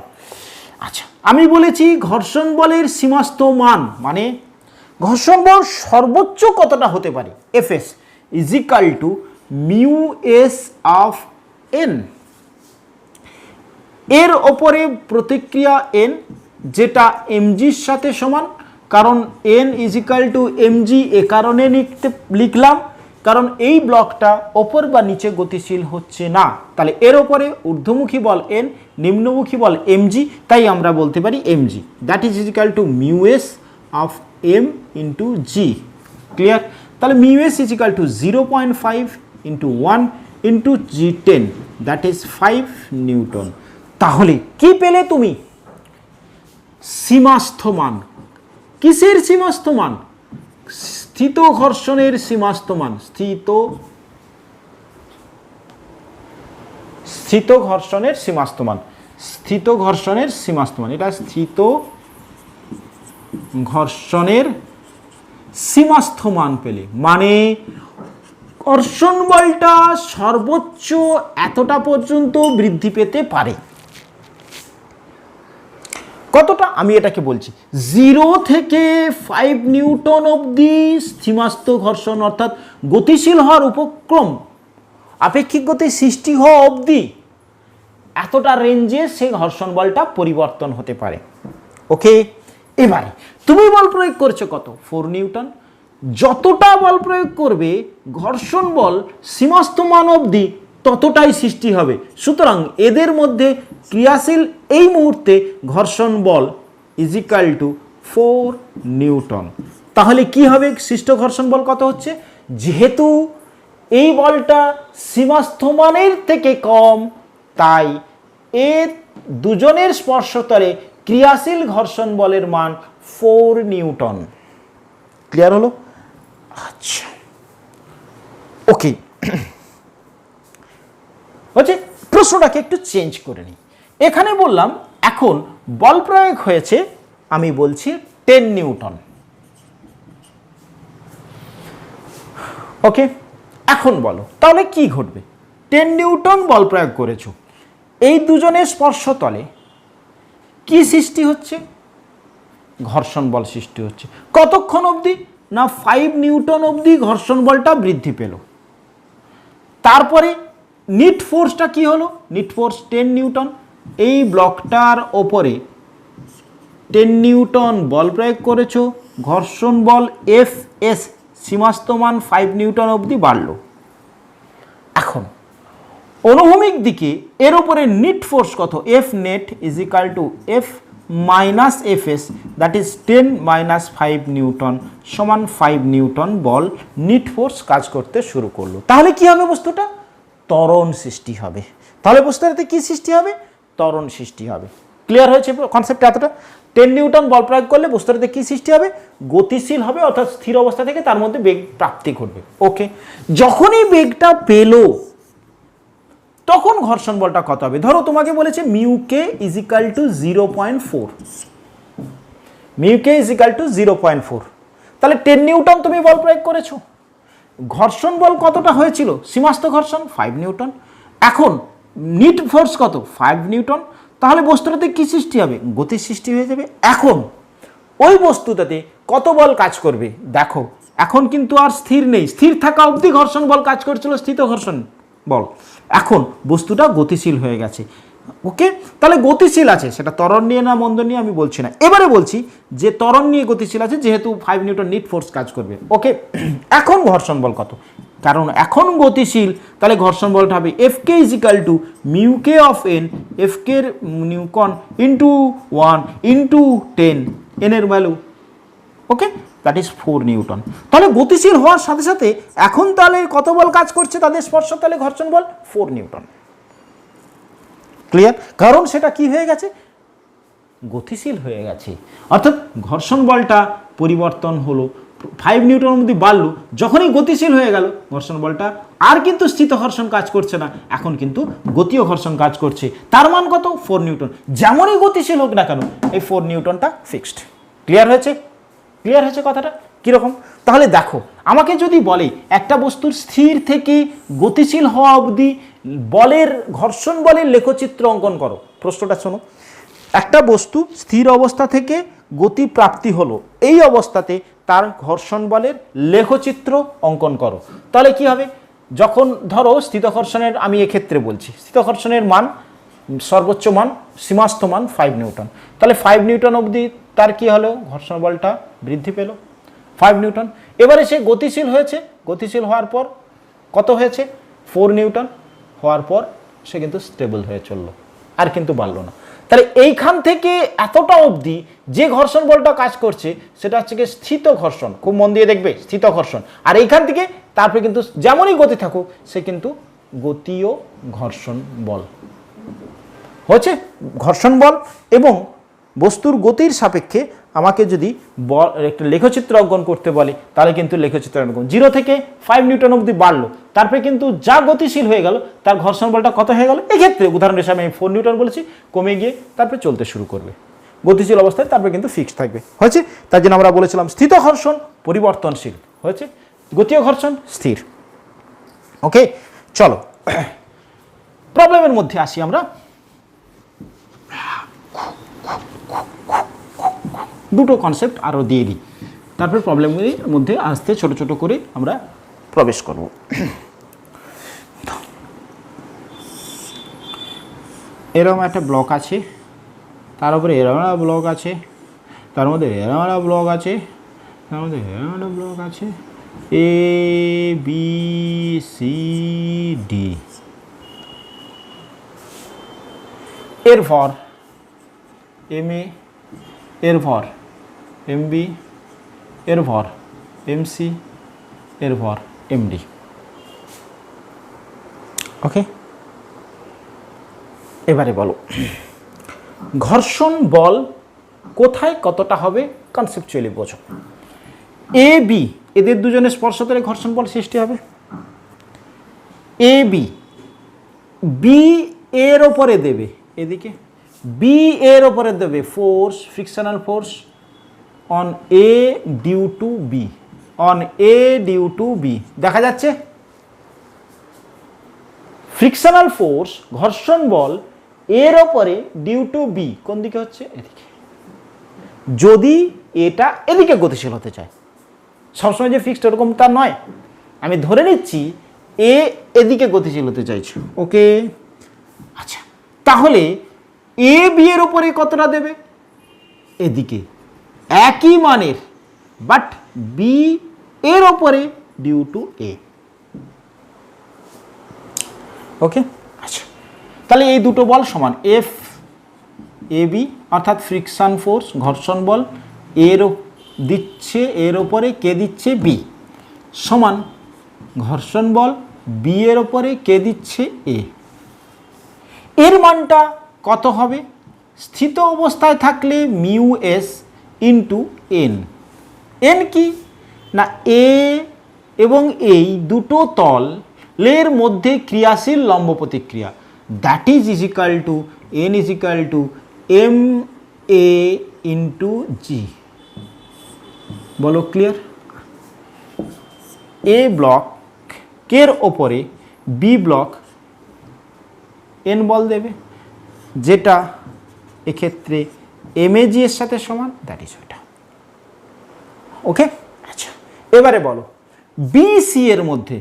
S1: আচ্ছা আমি বলেছি ঘর্ষণ বলের সীমাস্থ মান মানে ঘর্ষণ বল সর্বোচ্চ কতটা হতে পারে, FS is equal to mu S of N. এর ওপরে প্রতিক্রিয়া এন যেটা এমজির সাথে সমান, কারণ এন ইজিক্যাল টু এমজি এ কারণে লিখলাম কারণ এই ব্লকটা ওপর বা নিচে গতিশীল হচ্ছে না, তাহলে এর ওপরে ঊর্ধ্বমুখী বল এন, নিম্নমুখী বল এমজি, তাই আমরা বলতে পারি MG, that is equal to mu S of M into G. Clear? তাহলে mu S is equal to 0.5 into 1 into G 10, that is 5 newton. তাহলে কি পেলে তুমি? সীমাস্থ মান। কিসের সীমাস্থ মান? স্থিত ঘর্ষণের সীমাস্থ মান। স্থিত ঘর্ষণের সীমাস্থ মান, স্থিত ঘর্ষণের সীমাস্থ মান, এটা স্থিত ঘর্ষণের সীমাস্থ মান পেলে, মানে ঘর্ষণ বলটা সর্বোচ্চ এতটা পর্যন্ত বৃদ্ধি পেতে পারে। কতটা আমি এটাকে বলছি, 0 থেকে 5 নিউটন অবধি সীমাস্থ ঘর্ষণ অর্থাৎ গতিশীল হওয়ার উপক্রম, আপেক্ষিক গতি সৃষ্টি হওয়া অবধি এতটা রেঞ্জে সেই ঘর্ষণ বলটা পরিবর্তন হতে পারে। ওকে, এবারে তুমি বল প্রয়োগ করছো কত? 4 নিউটন। যতটা বল প্রয়োগ করবে ঘর্ষণ বল সীমাস্থ মান অবধি ততটাই সৃষ্টি হবে। সুতরাং এদের মধ্যে ক্রিয়াশীল এই মুহূর্তে ঘর্ষণ বল ইজিক্যাল টু 4 নিউটন। তাহলে কি হবে? সৃষ্ট ঘর্ষণ বল কত হচ্ছে? যেহেতু এই বলটা সীমাস্থ মানের থেকে কম, তাই এর দুজনের স্পর্শতলে ক্রিয়াশীল ঘর্ষণ বলের মান 4 নিউটন। ক্লিয়ার হলো? আচ্ছা, ওকে। হচ্ছে প্রশ্নটাকে একটু চেঞ্জ করে নিই। এখানে বললাম এখন বল প্রয়োগ হয়েছে, আমি বলছি 10 নিউটন। ওকে, এখন বলো তাহলে কি ঘটবে? 10 নিউটন বল প্রয়োগ করেছো, এই দুজনের স্পর্শতলে কি সৃষ্টি হচ্ছে? ঘর্ষণ বল সৃষ্টি হচ্ছে। কতক্ষণ অবধি? না 5 নিউটন অবধি ঘর্ষণ বলটা বৃদ্ধি পেল। তারপরে নিট ফোর্সটা কি হলো? Net force 10 newton. এই ব্লকটার ওপরে 10 নিউটন বল প্রয়োগ করেছো, ঘর্ষণ বল এফ এস সীমাস্থ মান 5 নিউটন অবধি বাড়ল। এখন অনুভূমিক দিকে এর উপরে নিট ফোর্স কত? F net is equal two F minus F S, that is 10 minus 5 Newton সমান 5 নিউটন বল নিট ফোর্স কাজ করতে শুরু করলো। তাহলে কি হবে? বস্তুটা ত্বরণ সৃষ্টি হবে। তাহলে বস্তুটাতে কি সৃষ্টি হবে? ত্বরণ সৃষ্টি হবে। ক্লিয়ার হয়েছে কনসেপ্ট এতটা? 10 নিউটন বল প্রয়োগ করলে বস্তুটাতে কি সৃষ্টি হবে? গতিশীল হবে, অর্থাৎ স্থির অবস্থা থেকে তার মধ্যে বেগ প্রাপ্তি ঘটবে। ওকে, যখনই বেগটা পেলো তখন ঘর্ষণ বলটা কত হবে? ধরো তোমাকে বলেছে mu K is equal two 0.4, mu K is equal two 0.4। তাহলে 10 নিউটন তুমি বল প্রয়োগ করেছো, ঘর্ষণ বল কতটা হয়েছিল? সীমাস্থ ঘর্ষণ 5 নিউটন। এখন নিট ফোর্স কত? 5 নিউটন। তাহলে বস্তুটাতে কি সৃষ্টি হবে? গতি সৃষ্টি হয়ে যাবে। এখন ওই বস্তুটাতে কত বল কাজ করবে? দেখো এখন কিন্তু আর স্থির নেই, স্থির থাকা অবধি ঘর্ষণ বল কাজ করছিল, স্থিত ঘর্ষণ বল। এখন বস্তুটা গতিশীল হয়ে গেছে। ওকে, তাহলে গতিশীল আছে, সেটা ত্বরণ নিয়ে না মন্দ নিয়ে আমি বলছি না, এবারে বলছি যে ত্বরণ নিয়ে গতিশীল আছে যেহেতু 5 নিউটন নিট ফোর্স কাজ করবে। ওকে, এখন ঘর্ষণ বল কত? কারণ এখন গতিশীল, তাহলে ঘর্ষণ বলটা হবে F K is equal to mu K of N, F K newton into 1 into 10, N এর value. Okay, that is 4 newton. তাহলে গতিশীল হওয়ার সাথে সাথে এখন তাহলে কত বল কাজ করছে তাদের স্পর্শ তলে? ঘর্ষণ বল 4 নিউটন। ক্লিয়ার? কারণ সেটা কি হয়ে গেছে? গতিশীল হয়ে গেছে, অর্থাৎ ঘর্ষণ বলটা পরিবর্তন হলো, 5 নিউটনের মধ্যে বাড়লো। যখনই গতিশীল হয়ে গেল ঘর্ষণ বলটা আর কিন্তু স্থিত ঘর্ষণ কাজ করছে না, এখন কিন্তু গতীয় ঘর্ষণ কাজ করছে। তার মান কত? 4 নিউটন। যেমনই গতিশীল হোক না কেন এই 4 নিউটনটা ফিক্সড। ক্লিয়ার হয়েছে? ক্লিয়ার হয়েছে কথাটা? কীরকম? তাহলে দেখো, আমাকে যদি বলে একটা বস্তুর স্থির থেকে গতিশীল হওয়া অবধি বলের ঘর্ষণ বলের লেখচিত্র অঙ্কন করো। প্রশ্নটা শোনো, একটা বস্তু স্থির অবস্থা থেকে গতি প্রাপ্তি হলো, এই অবস্থাতে তার ঘর্ষণ বলের লেখচিত্র অঙ্কন করো। তাহলে কি হবে? যখন ধরো স্থিত ঘর্ষণের, আমি এক্ষেত্রে বলছি স্থিত ঘর্ষণের মান সর্বোচ্চ মান সীমাস্থ মান 5 নিউটন। তাহলে 5 নিউটন অবধি তার কি হলো, ঘর্ষণ বলটা বৃদ্ধি পেল 5 নিউটন। এবারে সে গতিশীল হয়েছে, গতিশীল হওয়ার পর কত হয়েছে 4 নিউটন, হওয়ার পর সে কিন্তু স্টেবল হয়ে চললো, আর কিন্তু বাড়লো না। তাহলে এইখান থেকে এতটা অবধি যে ঘর্ষণ বলটা কাজ করছে সেটা হচ্ছে কি স্থিত ঘর্ষণ, খুব মন দিয়ে দেখবে স্থিত ঘর্ষণ। আর এইখান থেকে তারপরে কিন্তু যেমনই গতি থাকুক সে কিন্তু গতীয় ঘর্ষণ বল হচ্ছে। ঘর্ষণ বল এবং বস্তুর গতির সাপেক্ষে আমাকে যদি বল একটা লেখচিত্র অঙ্কন করতে বলে তাহলে কিন্তু লেখচিত্র অঙ্কন 0 থেকে 5 নিউটন অবধি বাড়লো, তারপরে কিন্তু যা গতিশীল হয়ে গেল তার ঘর্ষণ বলটা কত হয়ে গেল, এক্ষেত্রে উদাহরণ হিসাবে আমি 4 নিউটন বলেছি, কমে গিয়ে তারপরে চলতে শুরু করবে গতিশীল অবস্থায়, তারপরে কিন্তু ফিক্সড থাকবে হয়েছে। তার জন্য আমরা বলেছিলাম স্থিত ঘর্ষণ পরিবর্তনশীল হয়েছে, গতীয় ঘর্ষণ স্থির। ওকে, চলো প্রবলেমের মধ্যে আসি আমরা। দুটো কনসেপ্ট আরও দিয়ে দিই, তারপর প্রবলেমগুলির মধ্যে আস্তে ছোট ছোট করে আমরা প্রবেশ করব। এরকম একটা ব্লক আছে, তার উপরে এরকম একটা ব্লক আছে, তার মধ্যে এরকম একটা ব্লক আছে, তার মধ্যে এরকম একটা ব্লক আছে, এ বি সি ডি। এর ভর এম এ, এর ভর এম বি, এর ভর এম সি, এর ভর এম ডি। ওকে, এবারে বলো ঘর্ষণ বল কোথায় কতটা হবে কনসেপচুয়ালি বোঝো। এ বি এদের দুজনের স্পর্শতলে ঘর্ষণ বল সৃষ্টি হবে। এ বি, বি এর ওপরে দেবে, এদিকে বি এর ওপরে দেবে force, frictional force on A due to B, on A due to B. দেখা যাচ্ছে ফ্রিকশনাল ফোর্স ঘর্ষণ বল এর ওপরে ডিউ টু বি কোন দিকে হচ্ছে, এদিকে। যদি এটা এদিকে গতিশীল হতে চায়, সবসময় যে ফিক্সড এরকম তা নয়, আমি ধরে নিচ্ছি এ এদিকে গতিশীল হতে চাইছে। ওকে, আচ্ছা তাহলে এ বি এর ওপরে কতটা দেবে, এদিকে একই মানের, বাট বি এর ওপরে ডিউ টু এ। ওকে, আচ্ছা তাহলে এই দুটো বল সমান, এফ এ বি অর্থাৎ ফ্রিকশন ফোর্স ঘর্ষণ বল এর দিচ্ছে এর ওপরে কে দিচ্ছে বি, সমান ঘর্ষণ বল বি এর ওপরে কে দিচ্ছে এ। এর মানটা কত হবে, স্থিত অবস্থায় থাকলে mu s into N. N কি না, এ এবং এই দুটো তলের মধ্যে ক্রিয়াশীল লম্ব প্রতিক্রিয়া, that is equal to N is equal to M A into G. বলো ক্লিয়ার। এ ব্লকের ওপরে বি ব্লক এন বল দেবে, যেটা এক্ষেত্রে এম এ জি এর সাথে সমান, দ্যাট ইজ ওইটা। ওকে, আচ্ছা এবারে বলো বি সি এর মধ্যে,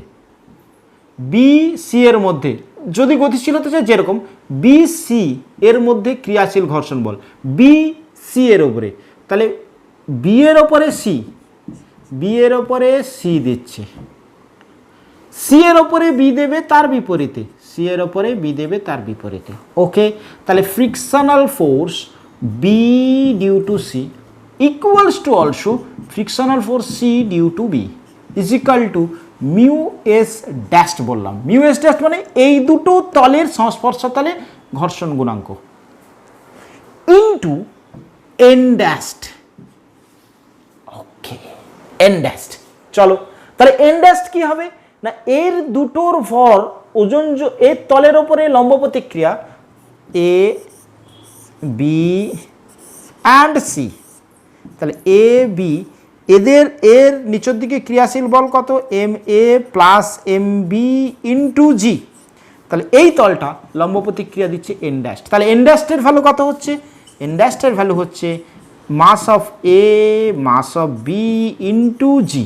S1: বি সি এর মধ্যে যদি গতিশীল হতে চায়, যেরকম বি সি এর মধ্যে ক্রিয়াশীল ঘর্ষণ বল বি সি এর ওপরে, তাহলে বি এর ওপরে সি, বি এর ওপরে সি দিচ্ছে, সি এর ওপরে বি দেবে তার বিপরীতে, সি এর ওপরে বি দেবে তার বিপরীতে। ওকে, তাহলে frictional force B due to C equals to also frictional force C due to B is equal to mu S dash বললাম। মিউ এস ড্যাশ মানে এই দুটো তলের সংস্পর্শতলে ঘর্ষণ গুণাঙ্ক into N dash. Okay, N dash. চলো তাহলে এন ড্যাশ কি হবে না, এর দুটোর ভর ওজন, এর তলের ওপরে লম্ব প্রতিক্রিয়া এ বি অ্যান্ড সি, তাহলে এ বি এদের এর নিচের দিকে ক্রিয়াশীল বল কত, M A plus M B into g. তাহলে এই তলটা লম্ব প্রতিক্রিয়া দিচ্ছে এন ড্যাশ। তাহলে এন ড্যাশের ভ্যালু কত হচ্ছে, এন ড্যাশের ভ্যালু হচ্ছে mass of A mass of B into g.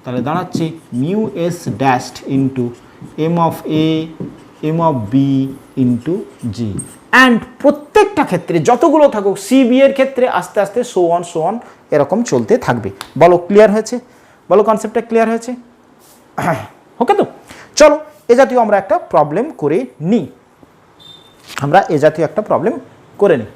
S1: তাহলে দাঁড়াচ্ছে mu S dash into M of A M of B into g. And প্রত্যেকটা ক্ষেত্রে যতগুলো থাকুক সি বি এর ক্ষেত্রে আস্তে আস্তে সো অন এরকম চলতে থাকবে। বলো ক্লিয়ার হয়েছে? বলো কনসেপ্টটা ক্লিয়ার হয়েছে? ওকে, তো চলো এ জাতীয় আমরা একটা প্রবলেম করে নিই। আমরা এ জাতীয় একটা প্রবলেম করে নিই।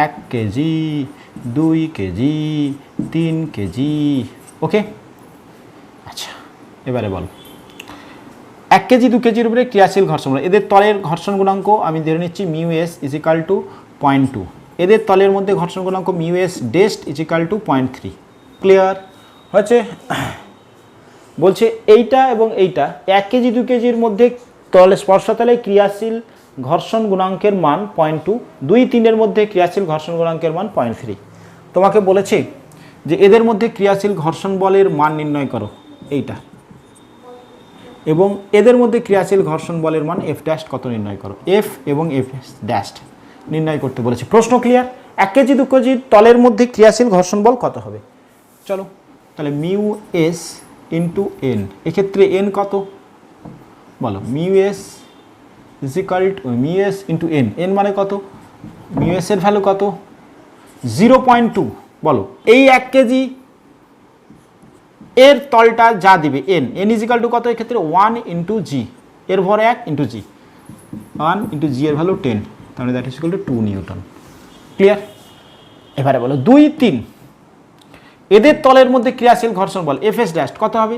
S1: এক কেজি, 2 কেজি, 3 কেজি। ওকে, আচ্ছা এবারে বলো 1 কেজি 2 কেজির উপরে ক্রিয়াশীল ঘর্ষণ, এদের তলের ঘর্ষণ গুণাঙ্ক আমি ধরে নিচ্ছি mu S is equal to 0.2, এদের তলের মধ্যে ঘর্ষণ গুণাঙ্ক মিউ এস ডেস্ট ইজ ইকাল টু 0.3। ক্লিয়ার হয়েছে? বলছে এইটা এবং এইটা 1 কেজি 2 কেজির মধ্যে তলে স্পর্শতলে ক্রিয়াশীল ঘর্ষণ গুণাঙ্কের মান 0.2, 2 3-এর মধ্যে ক্রিয়াশীল ঘর্ষণ গুণাঙ্কের মান 0.3। তোমাকে বলেছে যে এদের মধ্যে ক্রিয়াশীল ঘর্ষণ বলের মান নির্ণয় করো এইটা, এবং এদের মধ্যে ক্রিয়াশীল ঘর্ষণ বলের মান এফ ড্যাশ কত নির্ণয় করো, এফ এবং এফ ড্যাশ নির্ণয় করতে বলেছে। প্রশ্ন ক্লিয়ার? 1 কেজি 2 কেজির তলের মধ্যে ক্রিয়াশীল ঘর্ষণ বল কত হবে? চলো তাহলে মিউ এস ইন্টু এন, এক্ষেত্রে এন কত বলো? Mu S is equal to mu s into N, N মানে কত? মিউ এস এর ভ্যালু কত? 0.2। বলো এই 1 কেজি এর তলটা যা দিবে N, N is equal two কত এক্ষেত্রে? 1 ইন্টু জি, এর ভর 1 ইন্টু জি, 1 ইন্টু জি এর ভ্যালু 10, তাহলে that is equal to 2 Newton. Clear? এবারে বলো 2 3 এদের তলের মধ্যে ক্রিয়াশীল ঘর্ষণ বল এফ এস ড্যাশ কত হবে?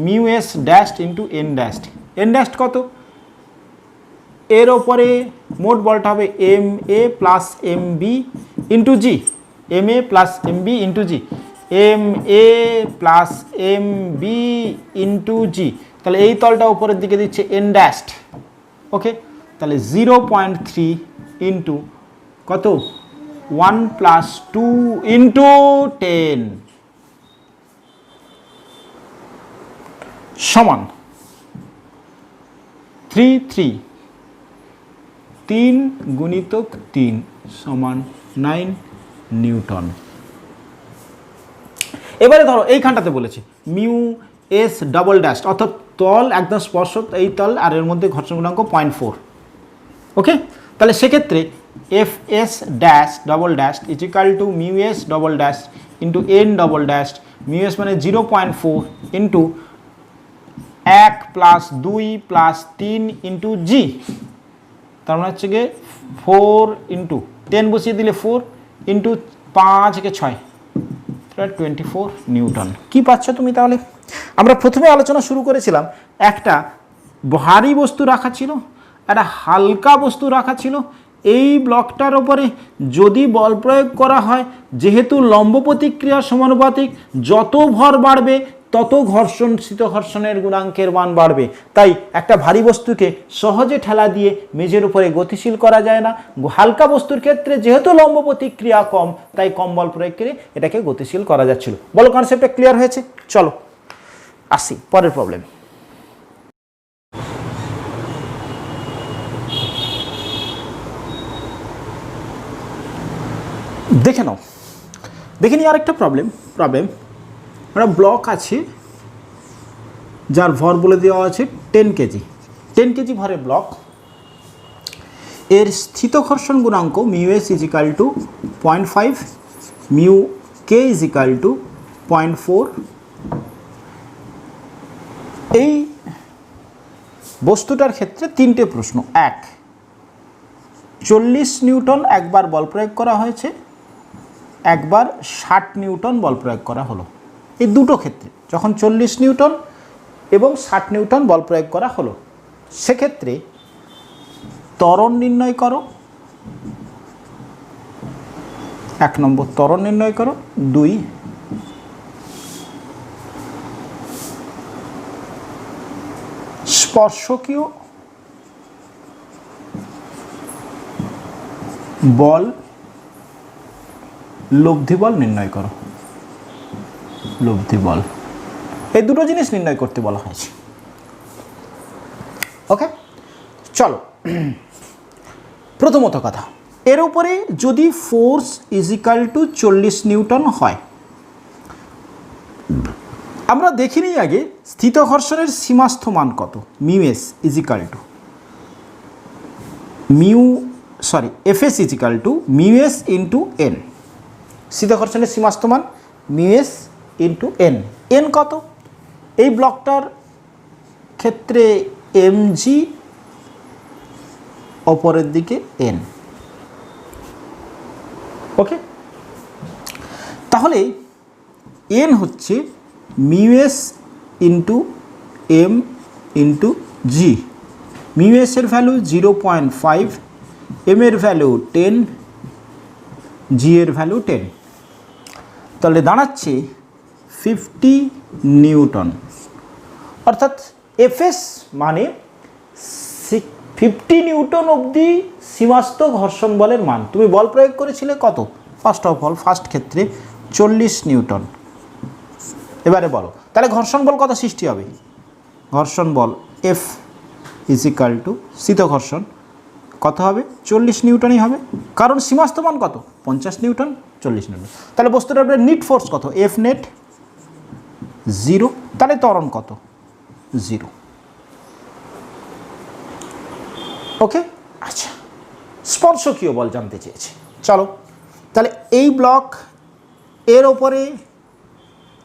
S1: Mu S dash into N dash, N dash কত? এর ওপরে মোট বলটা হবে M A plus M B into g, M A plus M B into g, M A plus M B into g, তাহলে এই তলটা উপরের দিকে দিচ্ছে এন ড্যাশ। ওকে, তাহলে 0.3 ইন্টু কত? 1 প্লাস 2 ইন্টু 10 সমান 3 গুণিতক 3 সমান 9 নিউটন। এবারে ধরো এইখানটাতে বলেছে মিউ এস ডাবল ড্যাশ, অর্থাৎ তল একদম স্পর্শ এই তল আর এর মধ্যে ঘর্ষণ গুণাঙ্ক 0.4। ওকে, তাহলে সেক্ষেত্রে F S dash double dash is equal to mu S double dash into N double dash, mu S মানে 0.4 ইন্টু 1 প্লাস 2 প্লাস 3 ইন্টু জি, তার মানে হচ্ছে গিয়ে 4 ইন্টু 10 বসিয়ে দিলে 4 ইন্টু 5 কে 6, 24 নিউটন। কি পাচ্ছ তুমি তাহলে? আমরা প্রথমে আলোচনা শুরু করেছিলাম একটা ভারী বস্তু রাখা ছিল, একটা হালকা বস্তু রাখা ছিল, এই ব্লকটার ওপরে যদি বল প্রয়োগ করা হয়, যেহেতু লম্ব প্রতিক্রিয়া সমানুপাতিক, যত ভর বাড়বে তত শীত ঘর্ষণের গুণাঙ্কের মান বাড়বে, তাই একটা ভারী বস্তুকে সহজে ঠেলা দিয়ে মেঝের উপরে গতিশীল করা যায় না। হালকা বস্তুর ক্ষেত্রে যেহেতু লম্ব প্রতিক্রিয়া কম, তাই কম বল প্রয়োগ করে এটাকে গতিশীল করা যাচ্ছিল। বলো কনসেপ্টটা ক্লিয়ার হয়েছে? চলো আসি পরের প্রবলেম। দেখে নাও, দেখে নিই আরেকটা প্রবলেম। একটা ব্লক আছে যার ভর বলে দেওয়া আছে 10 কেজি, 10 কেজি ভরের ব্লক, এর স্থিত ঘর্ষণ গুণাঙ্ক mu S is equal two 0.5, mu K is equal two 0.4। এই বস্তুটার ক্ষেত্রে 3টে প্রশ্ন। 1, 40 নিউটন একবার বল প্রয়োগ করা হয়েছে, একবার 60 নিউটন বল প্রয়োগ করা হলো। এই দুটো ক্ষেত্রে যখন 40 নিউটন এবং 60 নিউটন বল প্রয়োগ করা হলো, সেক্ষেত্রে ত্বরণ নির্ণয় করো। 1 নম্বর ত্বরণ নির্ণয় করো। 2, স্পর্শকীয় বল লব্ধি বল নির্ণয় করো। লব্ধি বল, এই দুটো জিনিস নির্ণয় করতে বলা হয়েছে। ওকে, চলো প্রথমত কথা, এর উপরে যদি force is equal to 40 Newton হয়, আমরা দেখিনি আগে স্থিত ঘর্ষণের সীমাস্থ মান কত, mu S is equal to FS is equal to mu s into N. স্থিত ঘর্ষণের সীমাস্থ মান mu s into N. N কত? এই ব্লকটার ক্ষেত্রে এমজি, অপরের দিকে এন। ওকে, তাহলে এন হচ্ছে mu s into M into g. Mu s এর ভ্যালু 0.5, এম এর ভ্যালু 10, জি এর ভ্যালু 10। তাহলে দাঁড়াচ্ছে 50 নিউটন। অর্থাৎ এফএস মানে 50 নিউটন অবধি সীমাস্থ ঘর্ষণ বলের মান। তুমি বল প্রয়োগ করেছিলে কত? ফার্স্ট ক্ষেত্রে 40 নিউটন। এবারে বলো তাহলে ঘর্ষণ বল কত সৃষ্টি হবে? ঘর্ষণ বল এফ ইজ ইকাল টু স্থিত ঘর্ষণ কত হবে? 40 নিউটনই হবে, কারণ সীমাস্থ মান কত? 50 নিউটন, 40 নিউটন। তাহলে বস্তুটার উপরে নিট ফোর্স কত? F net 0। তাহলে ত্বরণ কত? 0। ওকে, আচ্ছা, স্পর্শকীয় বল জানতে চেয়েছে। চলো তাহলে এই ব্লক এর ওপরে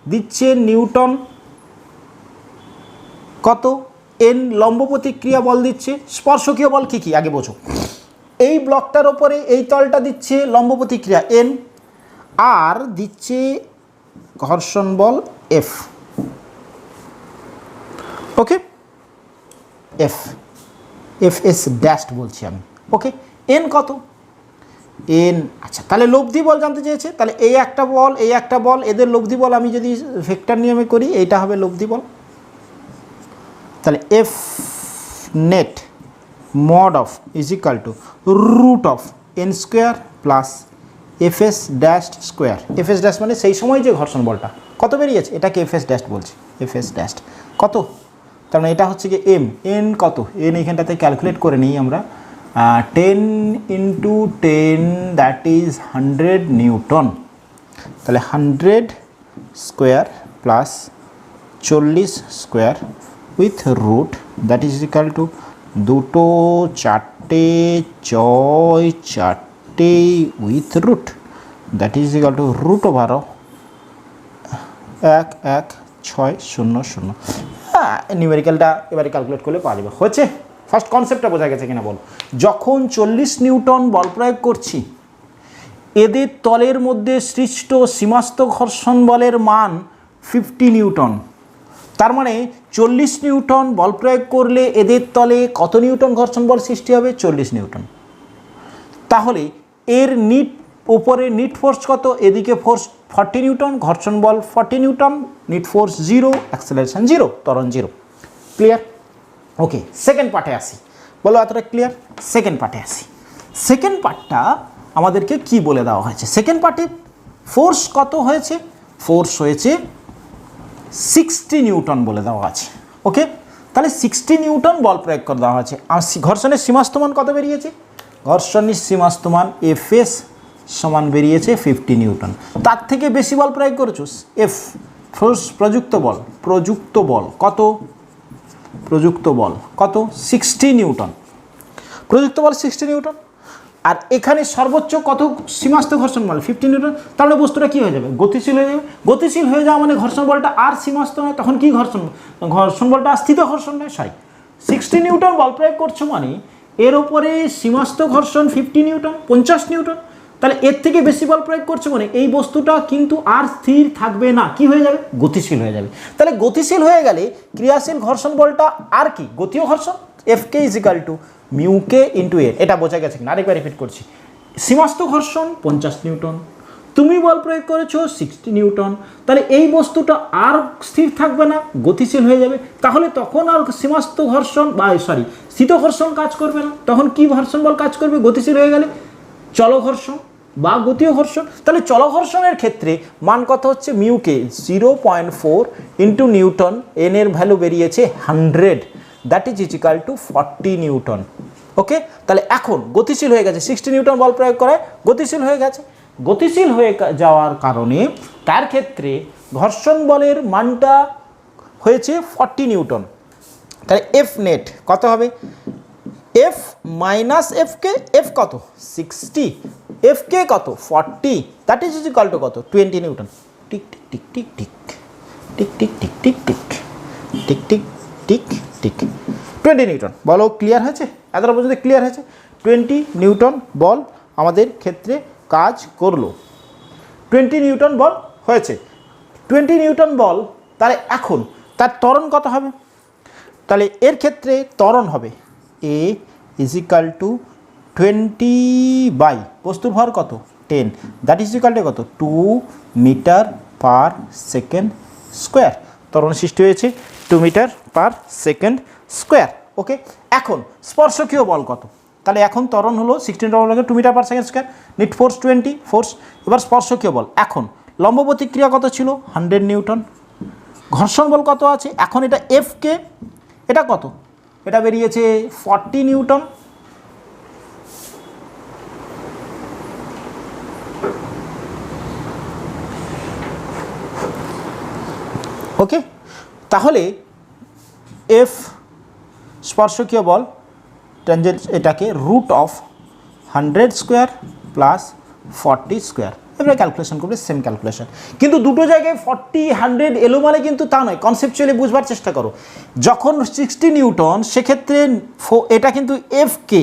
S1: দিচ্ছে নিউটন কত? এন লম্ব প্রতিক্রিয়া বল দিচ্ছে। স্পর্শকীয় বল কী কী আগে বোঝো। এই ব্লকটার ওপরে এই তলটা দিচ্ছে লম্ব প্রতিক্রিয়া এন, আর দিচ্ছে ঘর্ষণ বল এফ। ওকে, এফ এস ড্যাশড বলছি আমি। ওকে, এন কত? এন, আচ্ছা তাহলে লব্ধি বল জানতে চেয়েছে। তাহলে এই একটা বল, এই একটা বল, এদের লব্ধি বল আমি যদি ভেক্টর নিয়মে করি, এইটা হবে লব্ধি বল। তাহলে F net mod of is equal to root of N square plus F S dash square. F S dash মানে সেই সময় যে ঘর্ষণ বলটা কত বেরিয়েছে, এটাকে এফ এস ড্যাশ বলছি। এফ এস ড্যাশ কত? তার মানে এটা হচ্ছে কি এম। এন কত? এন এইখানটাতে ক্যালকুলেট করে নিই আমরা। 10 ইন্টু 10 দ্যাট ইজ 100 নিউটন। তাহলে 100 square plus 40 square with root that is equal to 2 4 4 with root that is equal to root over 1 1 6 0 0। নিউমেরিক্যালটা এবারে ক্যালকুলেট করলে পাওয়া যাবে। হচ্ছে ফার্স্ট কনসেপ্টটা বোঝা গেছে কিনা বল। যখন 40 নিউটন বল প্রয়োগ করছি, এদের তলের মধ্যে সৃষ্ট সীমাস্থ ঘর্ষণ বলের মান 50 নিউটন। তার মানে 40 নিউটন বল প্রয়োগ করলে এদের তলে কত নিউটন ঘর্ষণ বল সৃষ্টি হবে? 40 নিউটন। তাহলে এর নিট উপরে নিট ফোর্স কত? এদিকে ফোর্স 40 নিউটন, ঘর্ষণ বল 40 নিউটন, নিট ফোর্স 0, অ্যাক্সেলারেশন 0, ত্বরণ 0। ক্লিয়ার? ওকে, সেকেন্ড পার্টে আসি। বলো এতটা ক্লিয়ার? সেকেন্ড পার্টে আসি। সেকেন্ড পার্টটা আমাদেরকে কি বলে দেওয়া হয়েছে? সেকেন্ড পার্টে ফোর্স কত হয়েছে? ফোর্স হয়েছে 60 নিউটন বলে দেওয়া আছে। ওকে, তাহলে 60 নিউটন বল প্রয়োগ করে দেওয়া হয়েছে। আর ঘর্ষণের সীমাস্থ মান কত বেরিয়েছে? ঘর্ষণের সীমাস্থ মান এফ এস সমান বেরিয়েছে 50 নিউটন। তার থেকে বেশি বল প্রয়োগ করেছো এফ ফোর্স প্রযুক্ত বল কত? প্রযুক্ত বল কত? 60 নিউটন। প্রযুক্ত বল 60 নিউটন, আর এখানে সর্বোচ্চ কত সীমাস্থ ঘর্ষণ বল? 50 নিউটন। তাহলে বস্তুটা কী হয়ে যাবে? গতিশীল হয়ে যাবে। গতিশীল হয়ে যাওয়া মানে ঘর্ষণ বলটা আর সীমাস্থ নয়, তখন কি ঘর্ষণ বলটা স্থিত ঘর্ষণ নয়। 60 নিউটন বল প্রয়োগ করছো মানে এর ওপরে সীমাস্থ ঘর্ষণ 50 নিউটন, 50 নিউটন। তাহলে এর থেকে বেশি বল প্রয়োগ করছে মানে এই বস্তুটা কিন্তু আর স্থির থাকবে না, কি হয়ে যাবে? গতিশীল হয়ে যাবে। তাহলে গতিশীল হয়ে গেলে ক্রিয়াশীল ঘর্ষণ বলটা আর কি? গতীয় ঘর্ষণ। F K is equal to mu k into A. এটা বোঝা গেছে কিনা? আরেকবার রিপিট করছি। সীমাস্থ ঘর্ষণ 50 নিউটন, তুমি বল প্রয়োগ করেছো 60 নিউটন। তাহলে এই বস্তুটা আর স্থির থাকবে না, গতিশীল হয়ে যাবে। তাহলে তখন আর সীমাস্থ ঘর্ষণ স্থিত ঘর্ষণ কাজ করবে না। তখন কি ঘর্ষণ বল কাজ করবে? গতিশীল হয়ে গেলে চলঘর্ষণ বা গতীয় ঘর্ষণ। তাহলে চলঘর্ষণের ক্ষেত্রে মান কত হচ্ছে? মিউকে 0.4 ইন্টু নিউটন, এন এর ভ্যালু বেরিয়েছে 100, that is equal to 40 newton. Okay, তাহলে এখন গতিশীল হয়ে গেছে, 60 নিউটন বল প্রয়োগ করে গতিশীল হয়ে গেছে। গতিশীল হয়ে যাওয়ার কারণে তার ক্ষেত্রে ঘর্ষণ বলের মানটা হয়েছে 40 নিউটন। তাহলে এফ নেট কত হবে? এফ মাইনাস এফ কে, এফ কত 60, এফ কে কত 40, দ্যাট ইজ ইকুয়াল টু কত 20 Newton. Tick tick tick tick tick tick tick tick tick tick tick tick tick tick 20 Newton. বলো ক্লিয়ার হয়েছে? এতটা পর্যন্ত ক্লিয়ার হয়েছে? 20 নিউটন বল আমাদের ক্ষেত্রে কাজ করলো, 20 নিউটন বল হয়েছে। 20 নিউটন বল, তাহলে এখন তার ত্বরণ কত হবে? তাহলে এর ক্ষেত্রে ত্বরণ হবে এ ইজ ইকাল টু 20 বাই বস্তুর ভর কত 10, দ্যাট ইজ ইকাল টু কত 2 মিটার পার সেকেন্ড স্কোয়ার। ত্বরণ সৃষ্টি হয়েছে 2 মিটার পার সেকেন্ড স্কোয়ার। ওকে, এখন স্পর্শকীয় বল কত? তাহলে এখন ত্বরণ হলো 16 2 metre per second square, net force 20 force. এবার স্পর্শকীয় বল, এখন লম্ব প্রতিক্রিয়া কত ছিল 100 নিউটন। ঘর্ষণ বল কত আছে এখন? এটা এফ কে, এটা কত? এটা বেরিয়েছে 40 নিউটন। ওকে, তাহলে এফ স্পর্শকীয় বল টেনজেন্ট, এটাকে root of 100 square plus 40 square. এবারে ক্যালকুলেশন করবে, সেম ক্যালকুলেশন, কিন্তু দুটো জায়গায় 40 100 এলো মানে কিন্তু তা নয়। কনসেপচুয়ালি বুঝবার চেষ্টা করো। যখন 60 নিউটন সেক্ষেত্রে এটা কিন্তু এফ কে,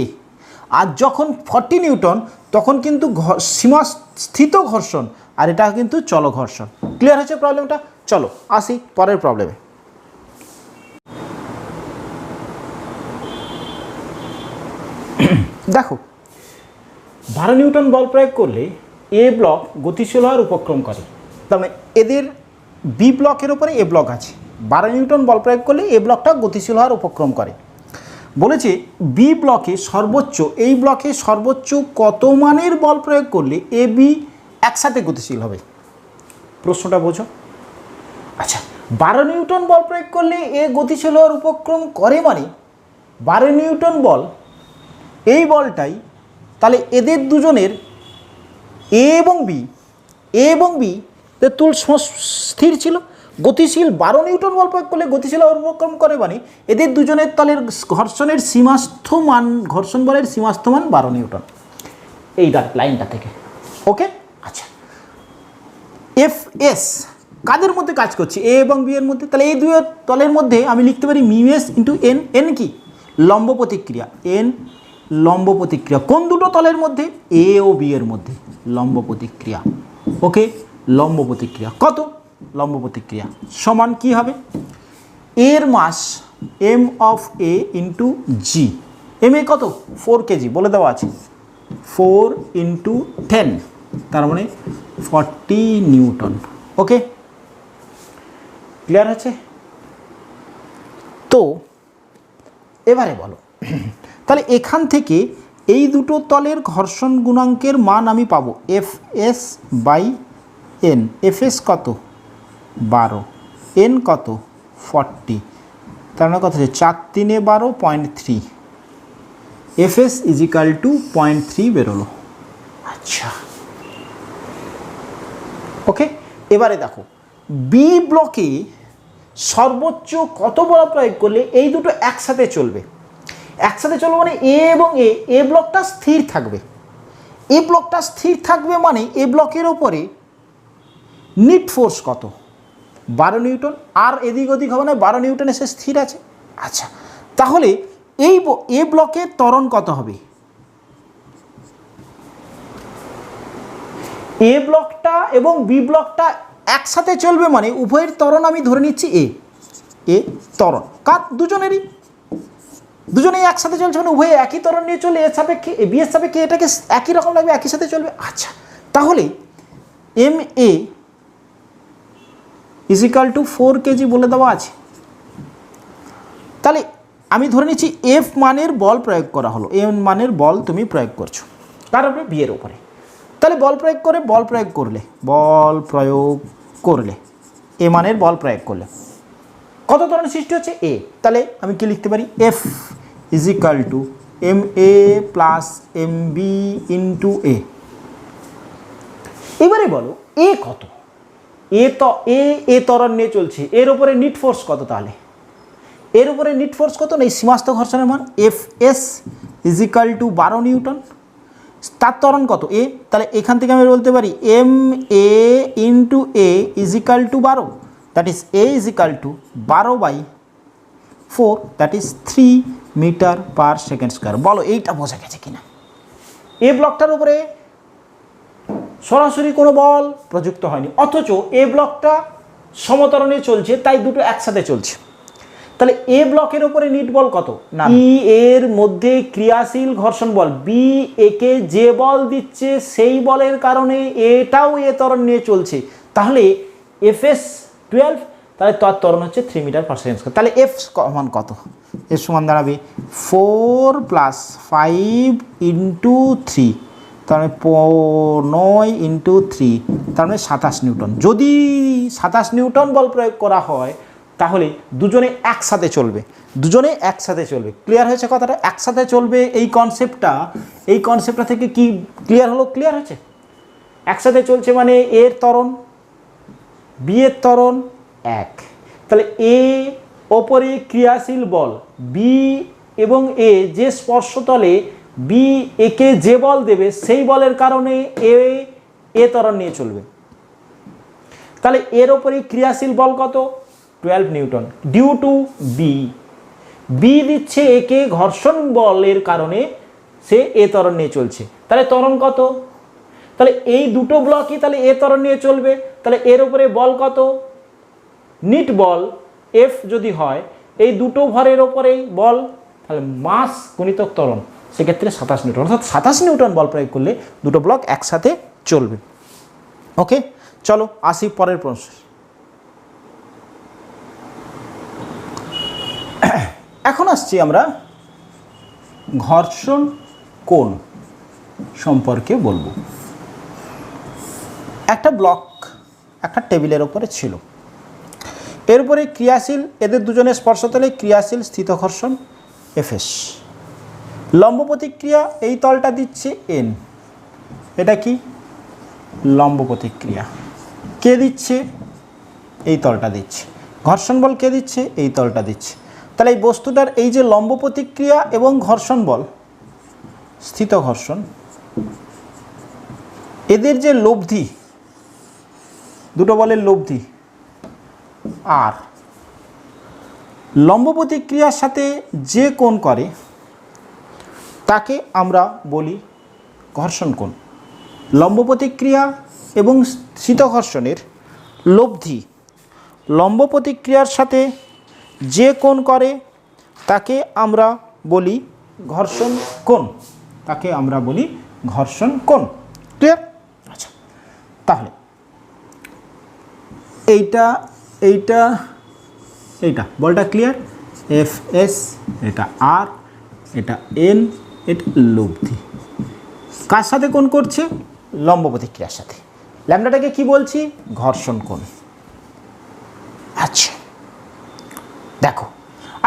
S1: আর যখন 40 নিউটন তখন কিন্তু সীমাস্থিত ঘর্ষণ, আর এটা কিন্তু চল ঘর্ষণ। ক্লিয়ার হয়েছে প্রবলেমটা? চলো আসি পরের প্রবলেমে। দেখো 12 নিউটন বল প্রয়োগ করলে এ ব্লক গতিশীল হওয়ার উপক্রম করে। তার মানে এদের বি ব্লকের উপরে এ ব্লক আছে, 12 নিউটন বল প্রয়োগ করলে এ ব্লকটা গতিশীল হওয়ার উপক্রম করে। বলেছে বি ব্লকে সর্বোচ্চ, এই ব্লকে সর্বোচ্চ কত মানের বল প্রয়োগ করলে এ বি একসাথে গতিশীল হবে? প্রশ্নটা বোঝো। আচ্ছা, 12 নিউটন বল প্রয়োগ করলে এ গতিশীল হওয়ার উপক্রম করে মানে 12 নিউটন বল, এই বলটাই তাহলে এদের দুজনের এ এবং বি তুল স্থির ছিল, গতিশীল। 12 নিউটন বল প্রয়োগ করলে গতিশীল হওয়ার উপক্রম করে মানে এদের দুজনের তলের ঘর্ষণের সীমাস্থ মান, ঘর্ষণ বলের সীমাস্থ মান 12 নিউটন, এই লাইনটা থেকে। ওকে, আচ্ছা, এফ এস কাদের মধ্যে কাজ করছে? এ এবং বি এর মধ্যে। তাহলে এই দুই তলের মধ্যে আমি লিখতে পারি mu s into N. N কি? লম্ব প্রতিক্রিয়া। এন লম্ব প্রতিক্রিয়া কোন দুটো তলের মধ্যে? এ ও বি এর মধ্যে লম্ব প্রতিক্রিয়া। ওকে, লম্ব প্রতিক্রিয়া কত? লম্ব প্রতিক্রিয়া সমান কি হবে? এর mass M of A into g. M A কত? 4 কেজি বলে দেওয়া আছে, 4 ইন্টু 10, তার মানে 40 নিউটন। ওকে, ক্লিয়ার আছে? তো এবারে বলো, তাহলে এখান থেকে এই দুটো তলের ঘর্ষণ গুণাঙ্কের মান আমি পাবো F S by N. F S কত? 12, এন কত? 40, তার মানে কত হচ্ছে 4 3 12.3, এফ এস ইজিক্যাল টু 0.3 বেরোলো। আচ্ছা, ওকে, এবারে দেখো বি ব্লকে সর্বোচ্চ কত বল প্রয়োগ করলে এই দুটো একসাথে চলবে? একসাথে চলবে মানে এ এবং এ ব্লকটা স্থির থাকবে। এ ব্লকটা স্থির থাকবে মানে এ ব্লকের ওপরে নিট ফোর্স কত? 12 নিউটন। আর এদিক ওদিক হবে না, 12 নিউটন এসে স্থির আছে। আচ্ছা, তাহলে এই এ ব্লকের ত্বরণ কত হবে? এ ব্লকটা এবং বি ব্লকটা একসাথে চলবে মানে উভয়ের ত্বরণ আমি ধরে নিচ্ছি এ ত্বরণ কার? দুজনেই একসাথে চলছে মানে উভয়ে একই ত্বরণ নিয়ে চলে, এর সাপেক্ষে বি এর সাপেক্ষে এটাকে একই রকম লাগবে, একই সাথে চলবে। আচ্ছা, তাহলে M A is equal two 4 KG বলে দেওয়া আছে। তাহলে আমি ধরে নিচ্ছি এফ মানের বল প্রয়োগ করা হলো, এম মানের বল তুমি প্রয়োগ করছো তার উপরে বি এর উপরে। তাহলে বল প্রয়োগ করলে এ মানের বল প্রয়োগ করলে কত ত্বরণ সৃষ্টি হচ্ছে? এ। তাহলে আমি কি লিখতে পারি? F is equal to M A plus M B into এ। এবারে বলো এ কত? এ ত্বরণ নিয়ে চলছে, এর উপরে নিট ফোর্স কত? তাহলে এর উপরে নিট ফোর্স কত? না এই সীমাস্থ ঘর্ষণের মান F S is equal to 12 newton. তার ত্বরণ কত? এ। তাহলে এখান থেকে আমি বলতে পারি M A into A is equal to 12, that is A is equal to 12/4, that is 3 metre per second square. বলো এইটা বোঝা গেছে কিনা? এ ব্লকটার উপরে সরাসরি কোনো বল প্রযুক্ত হয়নি, অথচ এ ব্লকটা সমতরণে চলছে, তাই দুটো একসাথে চলছে। তাহলে এ ব্লকের উপরে নিট বল কত? না, বি এর মধ্যে ক্রিয়াশীল ঘর্ষণ বল, বি একে যে বল দিচ্ছে সেই বলের কারণে এটাও এ ত্বরণ নিয়ে চলছে। তাহলে এফএস 12, তাহলে তার ত্বরণ হচ্ছে 3 মিটার পার সেকেন্ড স্কোয়ার। তাহলে এফ সমান কত? এর সমান দাঁড়াবে 4 + 5 ইন্টু 3, তার মানে 9 ইন্টু 3, তার মানে 27 নিউটন। যদি 27 নিউটন বল প্রয়োগ করা হয় তাহলে দুজনে একসাথে চলবে, দুজনে একসাথে চলবে। ক্লিয়ার হয়েছে কথাটা? একসাথে চলবে এই কনসেপ্টটা থেকে কি ক্লিয়ার হলো? ক্লিয়ার হয়েছে? একসাথে চলছে মানে এর ত্বরণ বি এর ত্বরণ 1। তাহলে এ ওপরে ক্রিয়াশীল বল বি এবং এ যে স্পর্শতলে বি একে যে বল দেবে সেই বলের কারণে এ ত্বরণ নিয়ে চলবে। তাহলে এর ওপরে ক্রিয়াশীল বল কত? 12 নিউটন ডিউ টু বি দিচ্ছে একে ঘর্ষণ বলের কারণে সে এ ত্বরণ নিয়ে চলছে। তাহলে ত্বরণ কত? তাহলে এই দুটো ব্লকই তাহলে এ ত্বরণ নিয়ে চলবে। তাহলে এর উপরে বল কত? নিট বল এফ যদি হয়, এই দুটো ভরের ওপরেই বল, তাহলে মাস গুণিতক ত্বরণ, সেক্ষেত্রে 27 নিউটন। অর্থাৎ 27 নিউটন বল প্রয়োগ করলে দুটো ব্লক একসাথে চলবে। ওকে, চলো আসি পরের প্রশ্ন। এখন আসছি আমরা ঘর্ষণ কোণ সম্পর্কে বলবো। একটা ব্লক একটা টেবিলের উপরে ছিল, এর উপরে ক্রিয়াশীল, এদের দুজনের স্পর্শতলে ক্রিয়াশীল স্থিত ঘর্ষণ এফএস। লম্ব প্রতিক্রিয়া এই তলটা দিচ্ছে এন, এটা কি লম্ব প্রতিক্রিয়া, কে দিচ্ছে? এই তলটা দিচ্ছে। ঘর্ষণ বল কে দিচ্ছে? এই তলটা দিচ্ছে। তাহলে এই বস্তুটার এই যে লম্ব প্রতিক্রিয়া এবং ঘর্ষণ বল স্থিত ঘর্ষণ, এদের যে লব্ধি, দুটো বলের লব্ধি আর লম্ব প্রতিক্রিয়ার সাথে যে কোণ করে তাকে আমরা বলি ঘর্ষণ কোণ। লম্ব প্রতিক্রিয়া এবং স্থিত ঘর্ষণের লব্ধি লম্ব প্রতিক্রিয়ার সাথে যে কোণ করে তাকে আমরা বলি ঘর্ষণ কোণ, তাকে আমরা বলি ঘর্ষণ কোণ। ক্লিয়ার? আচ্ছা, তাহলে এইটা এইটা এইটা বলটা ক্লিয়ার? এফ এস, এটা আর, এটা এন, এটা লব্ধি। কার সাথে কোণ করছে? লম্ব প্রতিক্রিয়ার সাথে। ল্যামডাটাকে কি বলছি? ঘর্ষণ কোণ। আচ্ছা দেখো,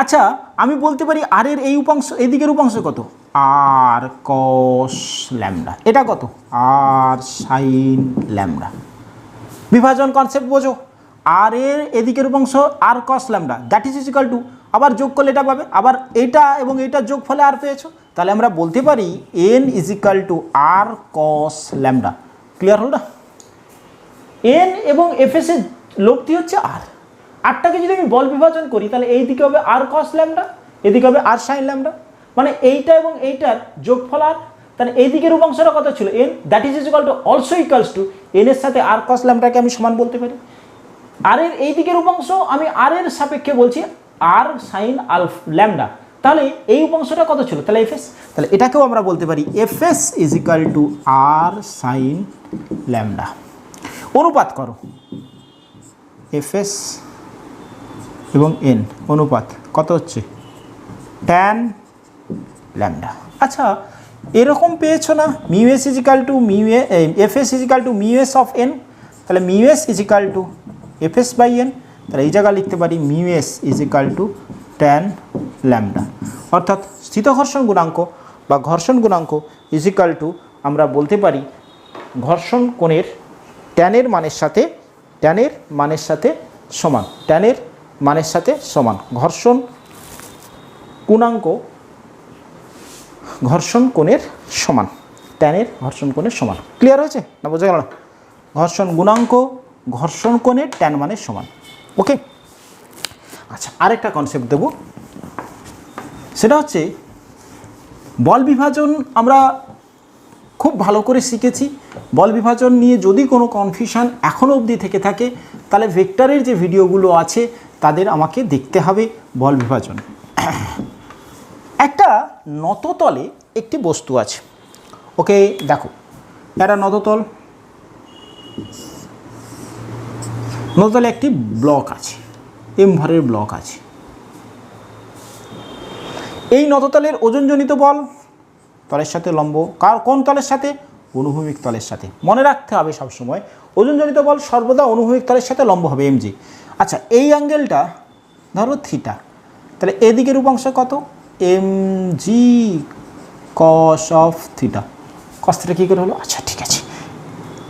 S1: আচ্ছা আমি বলতে পারি আর এর এই উপাংশ, এদিকের উপাংশ কত? R cos lambda. এটা কত? R sin lambda. বিভাজন কনসেপ্ট বোঝো। আর এর এদিকের উপাংশ R cos lambda, that is equal to, আবার যোগ করলে এটা পাবে, আবার এইটা এবং এইটার যোগ ফলে আর পেয়েছো। তাহলে আমরা বলতে পারি N is equal to R cos lambda. Clear হল না? এন এবং এফএস এর লব্ধি হচ্ছে আর। আরটাকে যদি আমি বল বিভাজন করি তাহলে এই দিকে হবে আর কস ল্যামডা, এদিকে হবে আর সাইন ল্যামডা, মানে এইটা এবং এইটার যোগফল আর। তাহলে এই দিকের উপাংশটা কত ছিল? N, that is equal two also equals to N এর সাথে আর কস ল্যামডাকে আমি সমান বলতে পারি। আর এর এই দিকের উপাংশ আমি আর এর সাপেক্ষে বলছি আর সাইন ল্যামডা, তাহলে এই উপাংশটা কত ছিল? তাহলে এফএস। তাহলে এটাকেও আমরা বলতে পারি FS is equal to R sin lambda. অনুপাত করো এফএস এবং এন, অনুপাত কত হচ্ছে? Tan lambda. আচ্ছা এরকম পেয়েছো না, mu S is equal to mu FS is equal to mu S of N, তাহলে mu S is equal to FS by N. তাহলে এই জায়গায় লিখতে পারি mu S is equal to tan lambda, অর্থাৎ স্থিত ঘর্ষণ গুণাঙ্ক বা ঘর্ষণ গুণাঙ্ক ইজিক্যাল টু আমরা বলতে পারি ঘর্ষণ কোণের ট্যানের মানের সাথে সমান ঘর্ষণ গুণাঙ্ক ঘর্ষণ কোণের সমান ট্যানের ঘর্ষণ কোণের সমান। ক্লিয়ার হয়েছে না? বোঝা গেল না? ঘর্ষণ গুণাঙ্ক ঘর্ষণ কোণের ট্যান মানের সমান। ওকে, আচ্ছা, আরেকটা কনসেপ্ট দেব, সেটা হচ্ছে বল বিভাজন। আমরা খুব ভালো করে শিখেছি। বল বিভাজন নিয়ে যদি কোনো কনফিউশন এখনও অবধি থেকে থাকে তাহলে ভেক্টরের যে ভিডিওগুলো আছে তাদের আমাকে দেখতে হবে বল বিভাজন। একটা নততলে একটি বস্তু আছে। ওকে, দেখো, একটা নততলে একটি ব্লক আছে, এম ভরের ব্লক আছে। এই নততলের ওজনজনিত বল তলের সাথে লম্ব, কোন তলের সাথে? অনুভূমিক তলের সাথে। মনে রাখতে হবে সবসময় ওজনজনিত বল সর্বদা অনুভূমিক তলের সাথে লম্ব হবে, এমজি। আচ্ছা, এই অ্যাঙ্গেলটা ধরো থিটা, তাহলে এদিকের উপাংশ কত? MG cos of theta. Cos theta কী করে হলো? আচ্ছা, ঠিক আছে,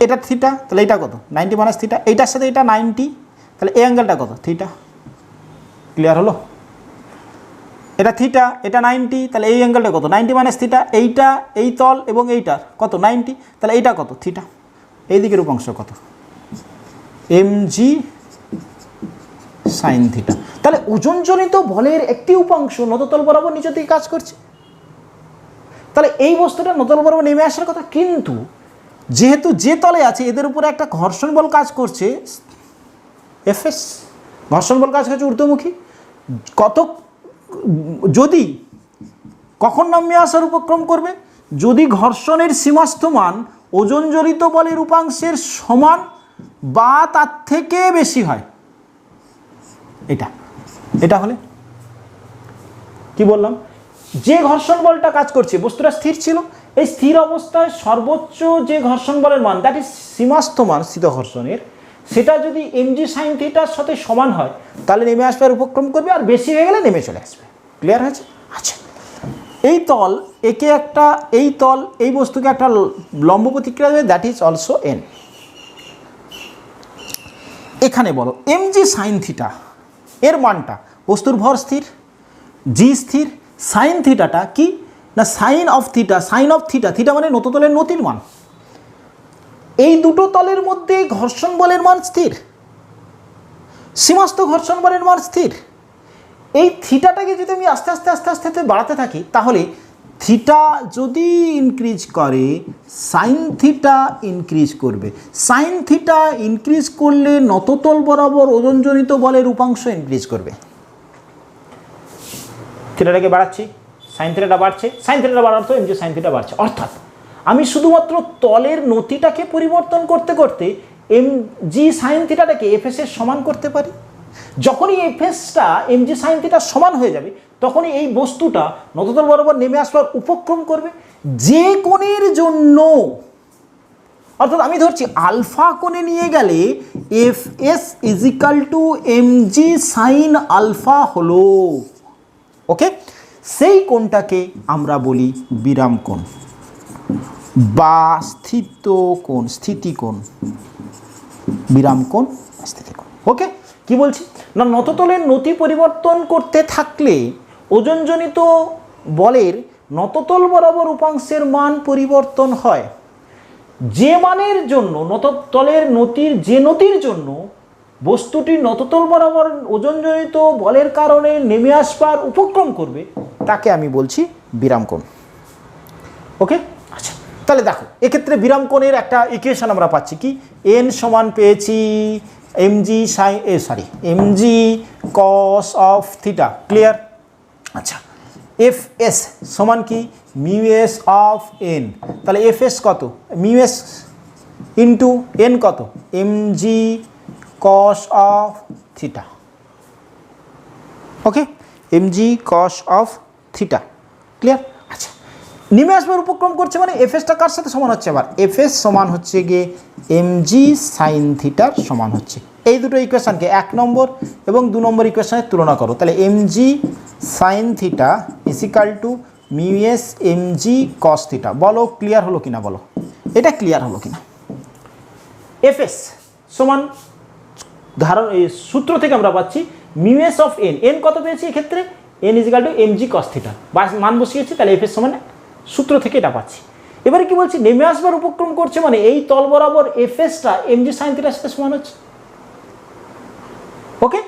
S1: এটা থিটা, তাহলে এটা কত? 90 মাইনাস থিটা। এইটার সাথে এটা 90, তাহলে এই অ্যাঙ্গেলটা কত? থিটা। ক্লিয়ার হলো? এটা থিটা, এটা 90, তাহলে এই অ্যাঙ্গেলটা কত? 90 মাইনাস থিটা। এইটা, এই তল এবং এইটার কত? 90, তাহলে এইটা কত? থিটা। এই দিকের উপাংশ কত? MG sine theta. তাহলে ওজনজনিত বলের একটি উপাংশ নততল বরাবর নিচের দিকে কাজ করছে। তাহলে এই বস্তুটা নততল বরাবর নেমে আসার কথা, কিন্তু যেহেতু যে তলে আছে এদের উপরে একটা ঘর্ষণ বল কাজ করছে, এফএস ঘর্ষণ বল কাজ করছে ঊর্ধ্বমুখী। যদি কখন নামে আসার উপক্রম করবে? যদি ঘর্ষণের সীমাস্থ মান ওজনজনিত বলের উপাংশের সমান বা তার থেকে বেশি হয়। এটা হলে কি বললাম? যে ঘর্ষণ বলটা কাজ করছে, বস্তুটা স্থির ছিল, এই স্থির অবস্থায় সর্বোচ্চ যে ঘর্ষণ বলের মান, দ্যাট ইজ সীমাস্থ মান স্থিত ঘর্ষণের, সেটা যদি এমজি সাইন থিটার সাথে সমান হয় তাহলে নেমে আসবে আর উপক্রম করবে, আর বেশি হয়ে গেলে নেমে চলে আসবে। ক্লিয়ার হয়েছে? আচ্ছা, এই তল একে একটা, এই তল এই বস্তুকে একটা লম্ব প্রতিক্রিয়া দেবে, দ্যাট ইজ অলসো এন। এখানে বলো এমজি সাইন থিটা এর মানটা, বস্তুর ভর স্থির, জি স্থির, সাইন থিটাটা কি না sine of theta. Sine of theta, theta মানে নততলের নতির মান। এই দুটো তলের মধ্যে ঘর্ষণ বলের মান স্থির, সীমাস্থ ঘর্ষণ বলের মান স্থির। এই থিটাটাকে যদি আমি আস্তে আস্তে আস্তে আস্তে আস্তে বাড়াতে থাকি, তাহলে থিটা যদি ইনক্রিজ করে সাইন থিটা ইনক্রিজ করবে। সাইন থিটা ইনক্রিজ করলে নততল বরাবর ওজনজনিত বলের উপাংশ ইনক্রিজ করবে। থিটাটাকে বাড়াচ্ছি, সাইন থিটাটা বাড়ছে, সাইন থিটাটা বাড়ার তো এমজি সাইন থিটা বাড়ছে। অর্থাৎ আমি শুধুমাত্র তলের নতিটাকে পরিবর্তন করতে করতে এমজি সাইন থিটাটাকে এফএস এর সমান করতে পারি। যখনই এফএসটা এমজি সাইন থিটার সমান হয়ে যাবে তখনই এই বস্তুটা নততল বরাবর নেমে আসবার উপক্রম করবে যে কোণের জন্য। অর্থাৎ আমি ধরছি আলফা কোণে নিয়ে গেলে F S is equal to M G sine alpha হলো। ওকে, সেই কোণটাকে আমরা বলি বিরাম কোণ বা স্থিতিকোণ, বিরাম কোণ, স্থিতিকোণ। ওকে, কি বলছি না, নততলের নতি পরিবর্তন করতে থাকলে ওজনজনিত বলের নততল বরাবর উপাংশের মান পরিবর্তন হয়। যে মানের জন্য নততলের নতির, যে নতির জন্য বস্তুটি নততল বরাবর ওজনজনিত বলের কারণে নেমে আসবার উপক্রম করবে তাকে আমি বলছি বিরাম কোণ। ওকে, আচ্ছা, তাহলে দেখো এক্ষেত্রে বিরাম কোণের একটা ইকুয়েশন আমরা পাচ্ছি কি, এন সমান পেয়েছি MG MG cos of theta. Clear? আচ্ছা, এফ এস সমান কি মিউ এস অফ এন। তাহলে এফ এস কত? মিউ এস ইন্টু এন কত? MG cos of theta. Okay, MG cos of theta. Clear? আচ্ছা, নেমে আসবার উপক্রম করছে মানে এফএসটা কার সাথে সমান হচ্ছে? আবার এফএস সমান হচ্ছে গিয়ে এমজি সাইন থিটার সমান হচ্ছে। এই দুটো ইকুয়েশনকে 1 নম্বর এবং 2 নম্বর ইকুয়েশনের তুলনা করো, তাহলে M G sine theta is equal to mu S M G cos theta. বলো ক্লিয়ার হলো কিনা, বলো এটা ক্লিয়ার হলো কিনা। এফ এস সমান এই সূত্র থেকে আমরা পাচ্ছি mu S of N. N কত পেয়েছি এক্ষেত্রে? N is equal to M G cos theta, মান বসিয়েছি, তাহলে এফ এস সমান সূত্র থেকে এটা পাচ্ছি। এবারে কি বলছি, নেমে আসবার উপক্রম করছে মানে এই তল বরাবর এফ এসটা এম জি সাইন থিটার সাথে সমান হচ্ছে। ওকে,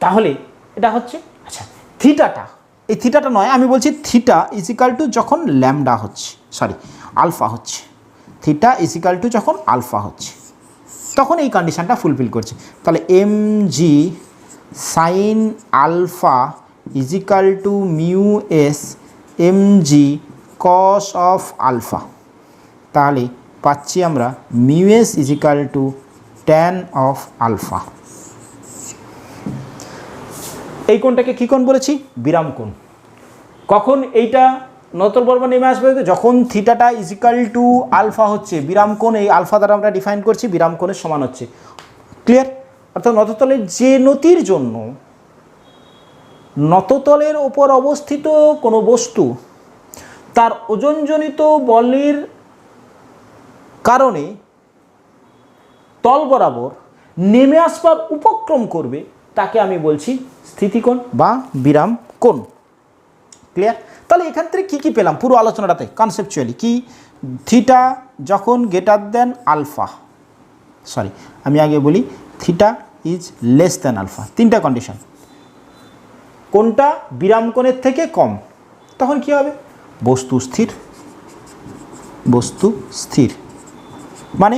S1: তাহলে এটা হচ্ছে, আচ্ছা থিটাটা, এই থিটাটা নয়, আমি বলছি থিটা ইজিক্যাল টু যখন ল্যামডা হচ্ছে, সরি আলফা হচ্ছে, থিটা ইজিক্যাল টু যখন আলফা হচ্ছে তখন এই কন্ডিশনটা ফুলফিল করছে। তাহলে M G sine alpha is equal to mu S M G cos of alpha, তাহলে পাচ্ছি আমরা mu S is equal to tan of alpha. এই কোণটাকে কী কোণ বলেছি? বিরাম কোণ। কখন এইটা নতর বরাবর নেমে আসবে? যখন থিটাটা ইজিক্যাল টু আলফা হচ্ছে, বিরাম কোণ এই আলফা দ্বারা আমরা ডিফাইন করছি, বিরাম কোণের সমান হচ্ছে। ক্লিয়ার? অর্থাৎ নততলের যে নতির জন্য নততলের ওপর অবস্থিত কোনো বস্তু তার ওজনজনিত বলের কারণে তল বরাবর নেমে আসবার উপক্রম করবে, তাকে আমি বলছি স্থিতিকোণ বা বিরাম কোণ। ক্লিয়ার? তাহলে এখান থেকে কী কী পেলাম পুরো আলোচনাটাতে কনসেপচুয়ালি? কি, থিটা যখন গ্রেটার দেন আলফা, সরি আমি আগে বলি theta is less than alpha, তিনটা কন্ডিশন। কোনটা বিরাম কোণের থেকে কম, তখন কি হবে? বস্তু স্থির। বস্তু স্থির মানে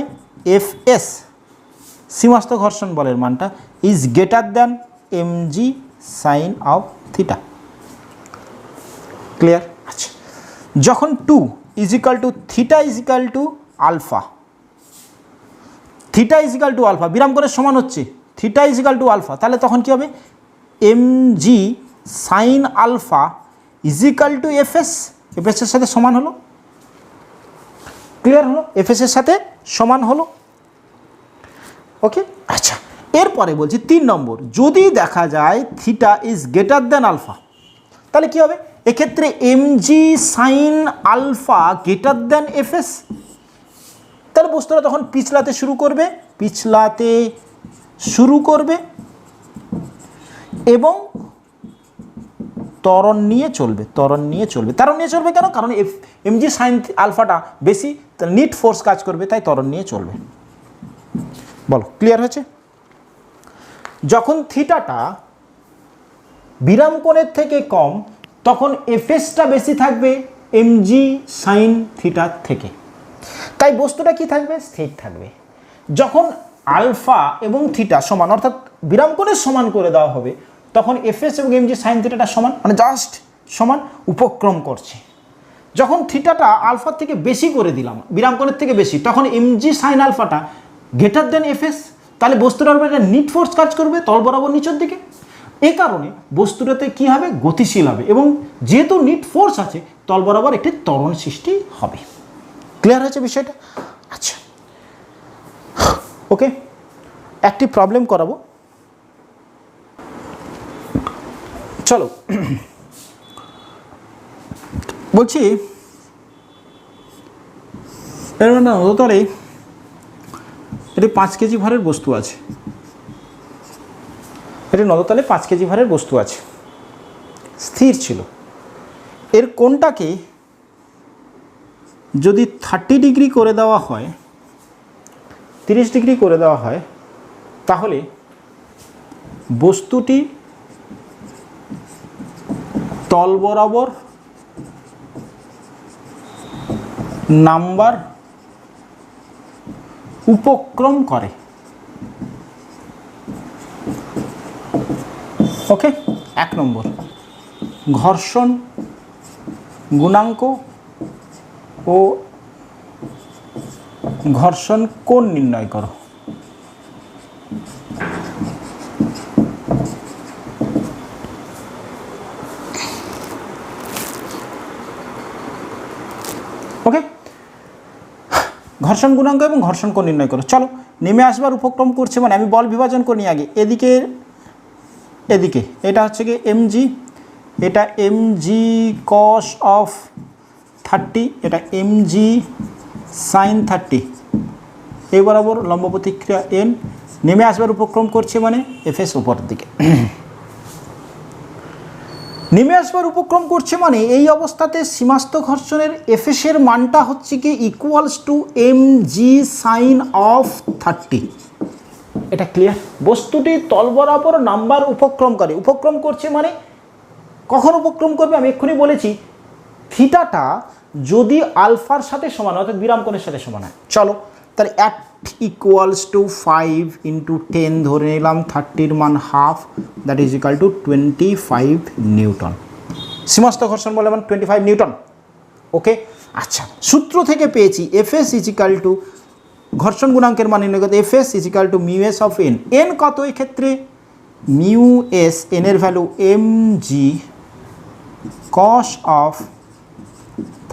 S1: এফ এস সীমাস্থ ঘর্ষণ বলের মানটা is greater than M G sine of theta. Clear? আচ্ছা, যখন to is equal to theta is equal to alpha, theta is equal to alpha বিরাম কোণের সমান হচ্ছে থিটা ইজিক্যাল টু আলফা, তাহলে তখন কী হবে? M G sine alpha is equal to F S, F এসের সাথে সমান হলো। ক্লিয়ার হলো? এফ এসের সাথে সমান হলো। ওকে, আচ্ছা এরপরে বলছি 3 নম্বর, যদি দেখা যায় theta is greater than alpha, তাহলে কী হবে? এক্ষেত্রে এম জি sine alpha greater than F S, তাহলে বস্তুটা তখন পিছলাতে শুরু করবে এবং ত্বরণ নিয়ে চলবে। ত্বরণ নিয়ে চলবে কেন? কারণ এম জি সাইন আলফাটা বেশি, তাহলে নিট ফোর্স কাজ করবে, তাই ত্বরণ নিয়ে চলবে। বলো ক্লিয়ার হয়েছে? যখন থিটাটা বিরাম কোণের থেকে কম, তখন এফএসটা বেশি থাকবে এম জি সাইন থিটার থেকে, তাই বস্তুটা কি থাকবে? স্থির থাকবে। যখন আলফা এবং থিটা সমান, অর্থাৎ বিরাম কোণের সমান করে দেওয়া হবে, তখন এফএস এবং এম জি সাইন থিটাটা সমান, মানে জাস্ট সমান, উপক্রম করছে। যখন থিটাটা আলফার থেকে বেশি করে দিলাম, বিরাম কোণের থেকে বেশি, তখন এম জি সাইন আলফাটা গ্রেটার দেন এফএস, তাহলে বস্তুটার উপর একটা নিট ফোর্স কাজ করবে তল বরাবর নিচের দিকে। এই কারণে বস্তুটাতে কি হবে? গতিশীল হবে, এবং যেহেতু নিট ফোর্স আছে তল বরাবর একটি ত্বরণ সৃষ্টি হবে। ক্লিয়ার হয়েছে বিষয়টা? আচ্ছা ওকে, একটি প্রবলেম করাবো, চলো। বলছি এর মানে নদতলে এটি 5 কেজি ভারের বস্তু আছে, এটি নদতলে 5 কেজি ভারের বস্তু আছে, স্থির ছিল। এর কোণটাকে যদি 30 ডিগ্রি করে দেওয়া হয়, 30 ডিগ্রি করে দেওয়া হয়, তাহলে বস্তুটি তল বরাবর নাম্বার উপক্রম করে। ওকে, 1 নম্বর ঘর্ষণ গুণাঙ্ক ও ঘর্ষণ কোণ নির্ণয় করো। ওকে, ঘর্ষণ গুণাঙ্ক এবং ঘর্ষণ কোণ নির্ণয় করো। চলো, নেমে আসবার উপক্রম করছে মানে আমি বল বিভাজন করি আগে, এদিকে এটা হচ্ছে কি এম জি, এটা mg cos অফ 30, এটা mg sin 30, এই বরাবর লম্ব প্রতিক্রিয়া n নেমে আসবার উপক্রম করছে মানে fs উপরের দিকে নেমে আসবার উপক্রম করছে মানে এই অবস্থাতে সীমাস্থ ঘর্ষণের fs এর মানটা হচ্ছে কি equals to mg sin of 30। এটা ক্লিয়ার? বস্তুটি তল বরাবর নাম্বার উপক্রম করে, উপক্রম করছে মানে কখন উপক্রম করবে আমি এক্ষুনি বলেছি, থিটাটা যদি আলফার সাথে সমান অর্থাৎ বিরাম কোণের সাথে সমান হয়। চলো তাহলে অ্যাট ইকুয়ালস টু 5 × 10 ধরে নিলাম, 30-র মান half, that is equal to 25 newton. সীমাস্থ ঘর্ষণ বলে মানে 25 নিউটন। ওকে, আচ্ছা সূত্র থেকে পেয়েছি এফএস ইজ ইকাল টু ঘর্ষণ গুণাঙ্কের মান নির্ণয় করতে F S is equal to mu S of N. N কত এই ক্ষেত্রে? মিউ এস, এন এর ভ্যালু mg cos অফ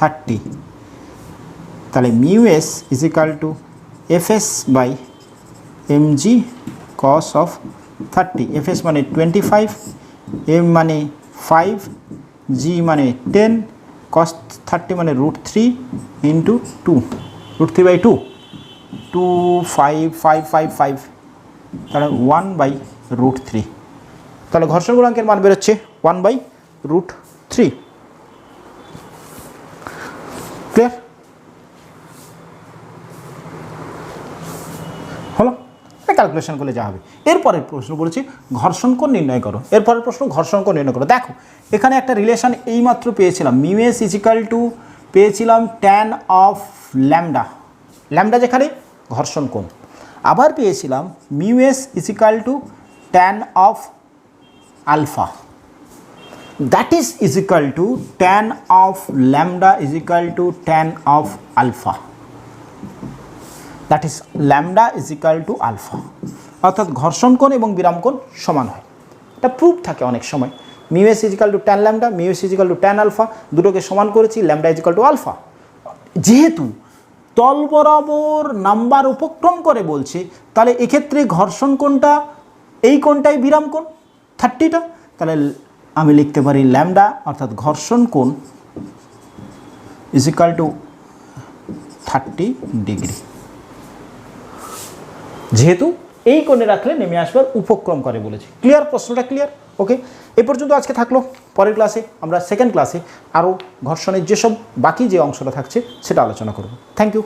S1: 30, তাহলে mu S is equal to FS by mg cos of 30। F S মানে 25, এম মানে 5, জি মানে 10, cos 30 মানে √3 ইন্টু 2, √3/2, 25555, তাহলে 1/√3। তাহলে ঘর্ষণ গুণাঙ্কের মান বেরোচ্ছে 1/√3। ক্লিয়ার হলো? ক্যালকুলেশন করলে যা হবে। এরপরের প্রশ্ন বলেছি ঘর্ষণ কোণ নির্ণয় করো। এরপরের প্রশ্ন ঘর্ষণ কোণ নির্ণয় করো। দেখো এখানে একটা রিলেশন এইমাত্র পেয়েছিলাম, mu S is equal to পেয়েছিলাম ট্যান অফ ল্যামডা, ল্যামডা যেখানে ঘর্ষণ কোণ। আবার পেয়েছিলাম mu S is equal to tan of alpha, that is equal to tan of lambda is equal to tan of alpha, that is lambda is equal to alpha. অর্থাৎ ঘর্ষণ কোণ এবং বিরাম কোণ সমান হয়। এটা প্রুফ থাকে অনেক সময়, mu S is equal to tan lambda, mu S is equal to tan alpha, দুটোকে সমান করেছি, lambda is equal to alpha. যেহেতু তল বরাবর নাম্বার উপক্রম করে বলছে, তাহলে এক্ষেত্রে ঘর্ষণ কোণটা এই কোণটাই বিরাম কোণ 30টা, তাহলে আমি লিখতে পারি ল্যামডা অর্থাৎ ঘর্ষণ কোণ ইজ ইকাল টু 30 ডিগ্রি। যেহেতু এই কোণে রাখলে নেমে আসবার উপক্রম করে বলেছে। ক্লিয়ার? প্রশ্নটা ক্লিয়ার? ওকে, এই পর্যন্ত আজকে থাকলো। পরের ক্লাসে আমরা সেকেন্ড ক্লাসে আরও ঘর্ষণের যেসব বাকি যে অংশটা থাকছে সেটা আলোচনা করব। Thank you.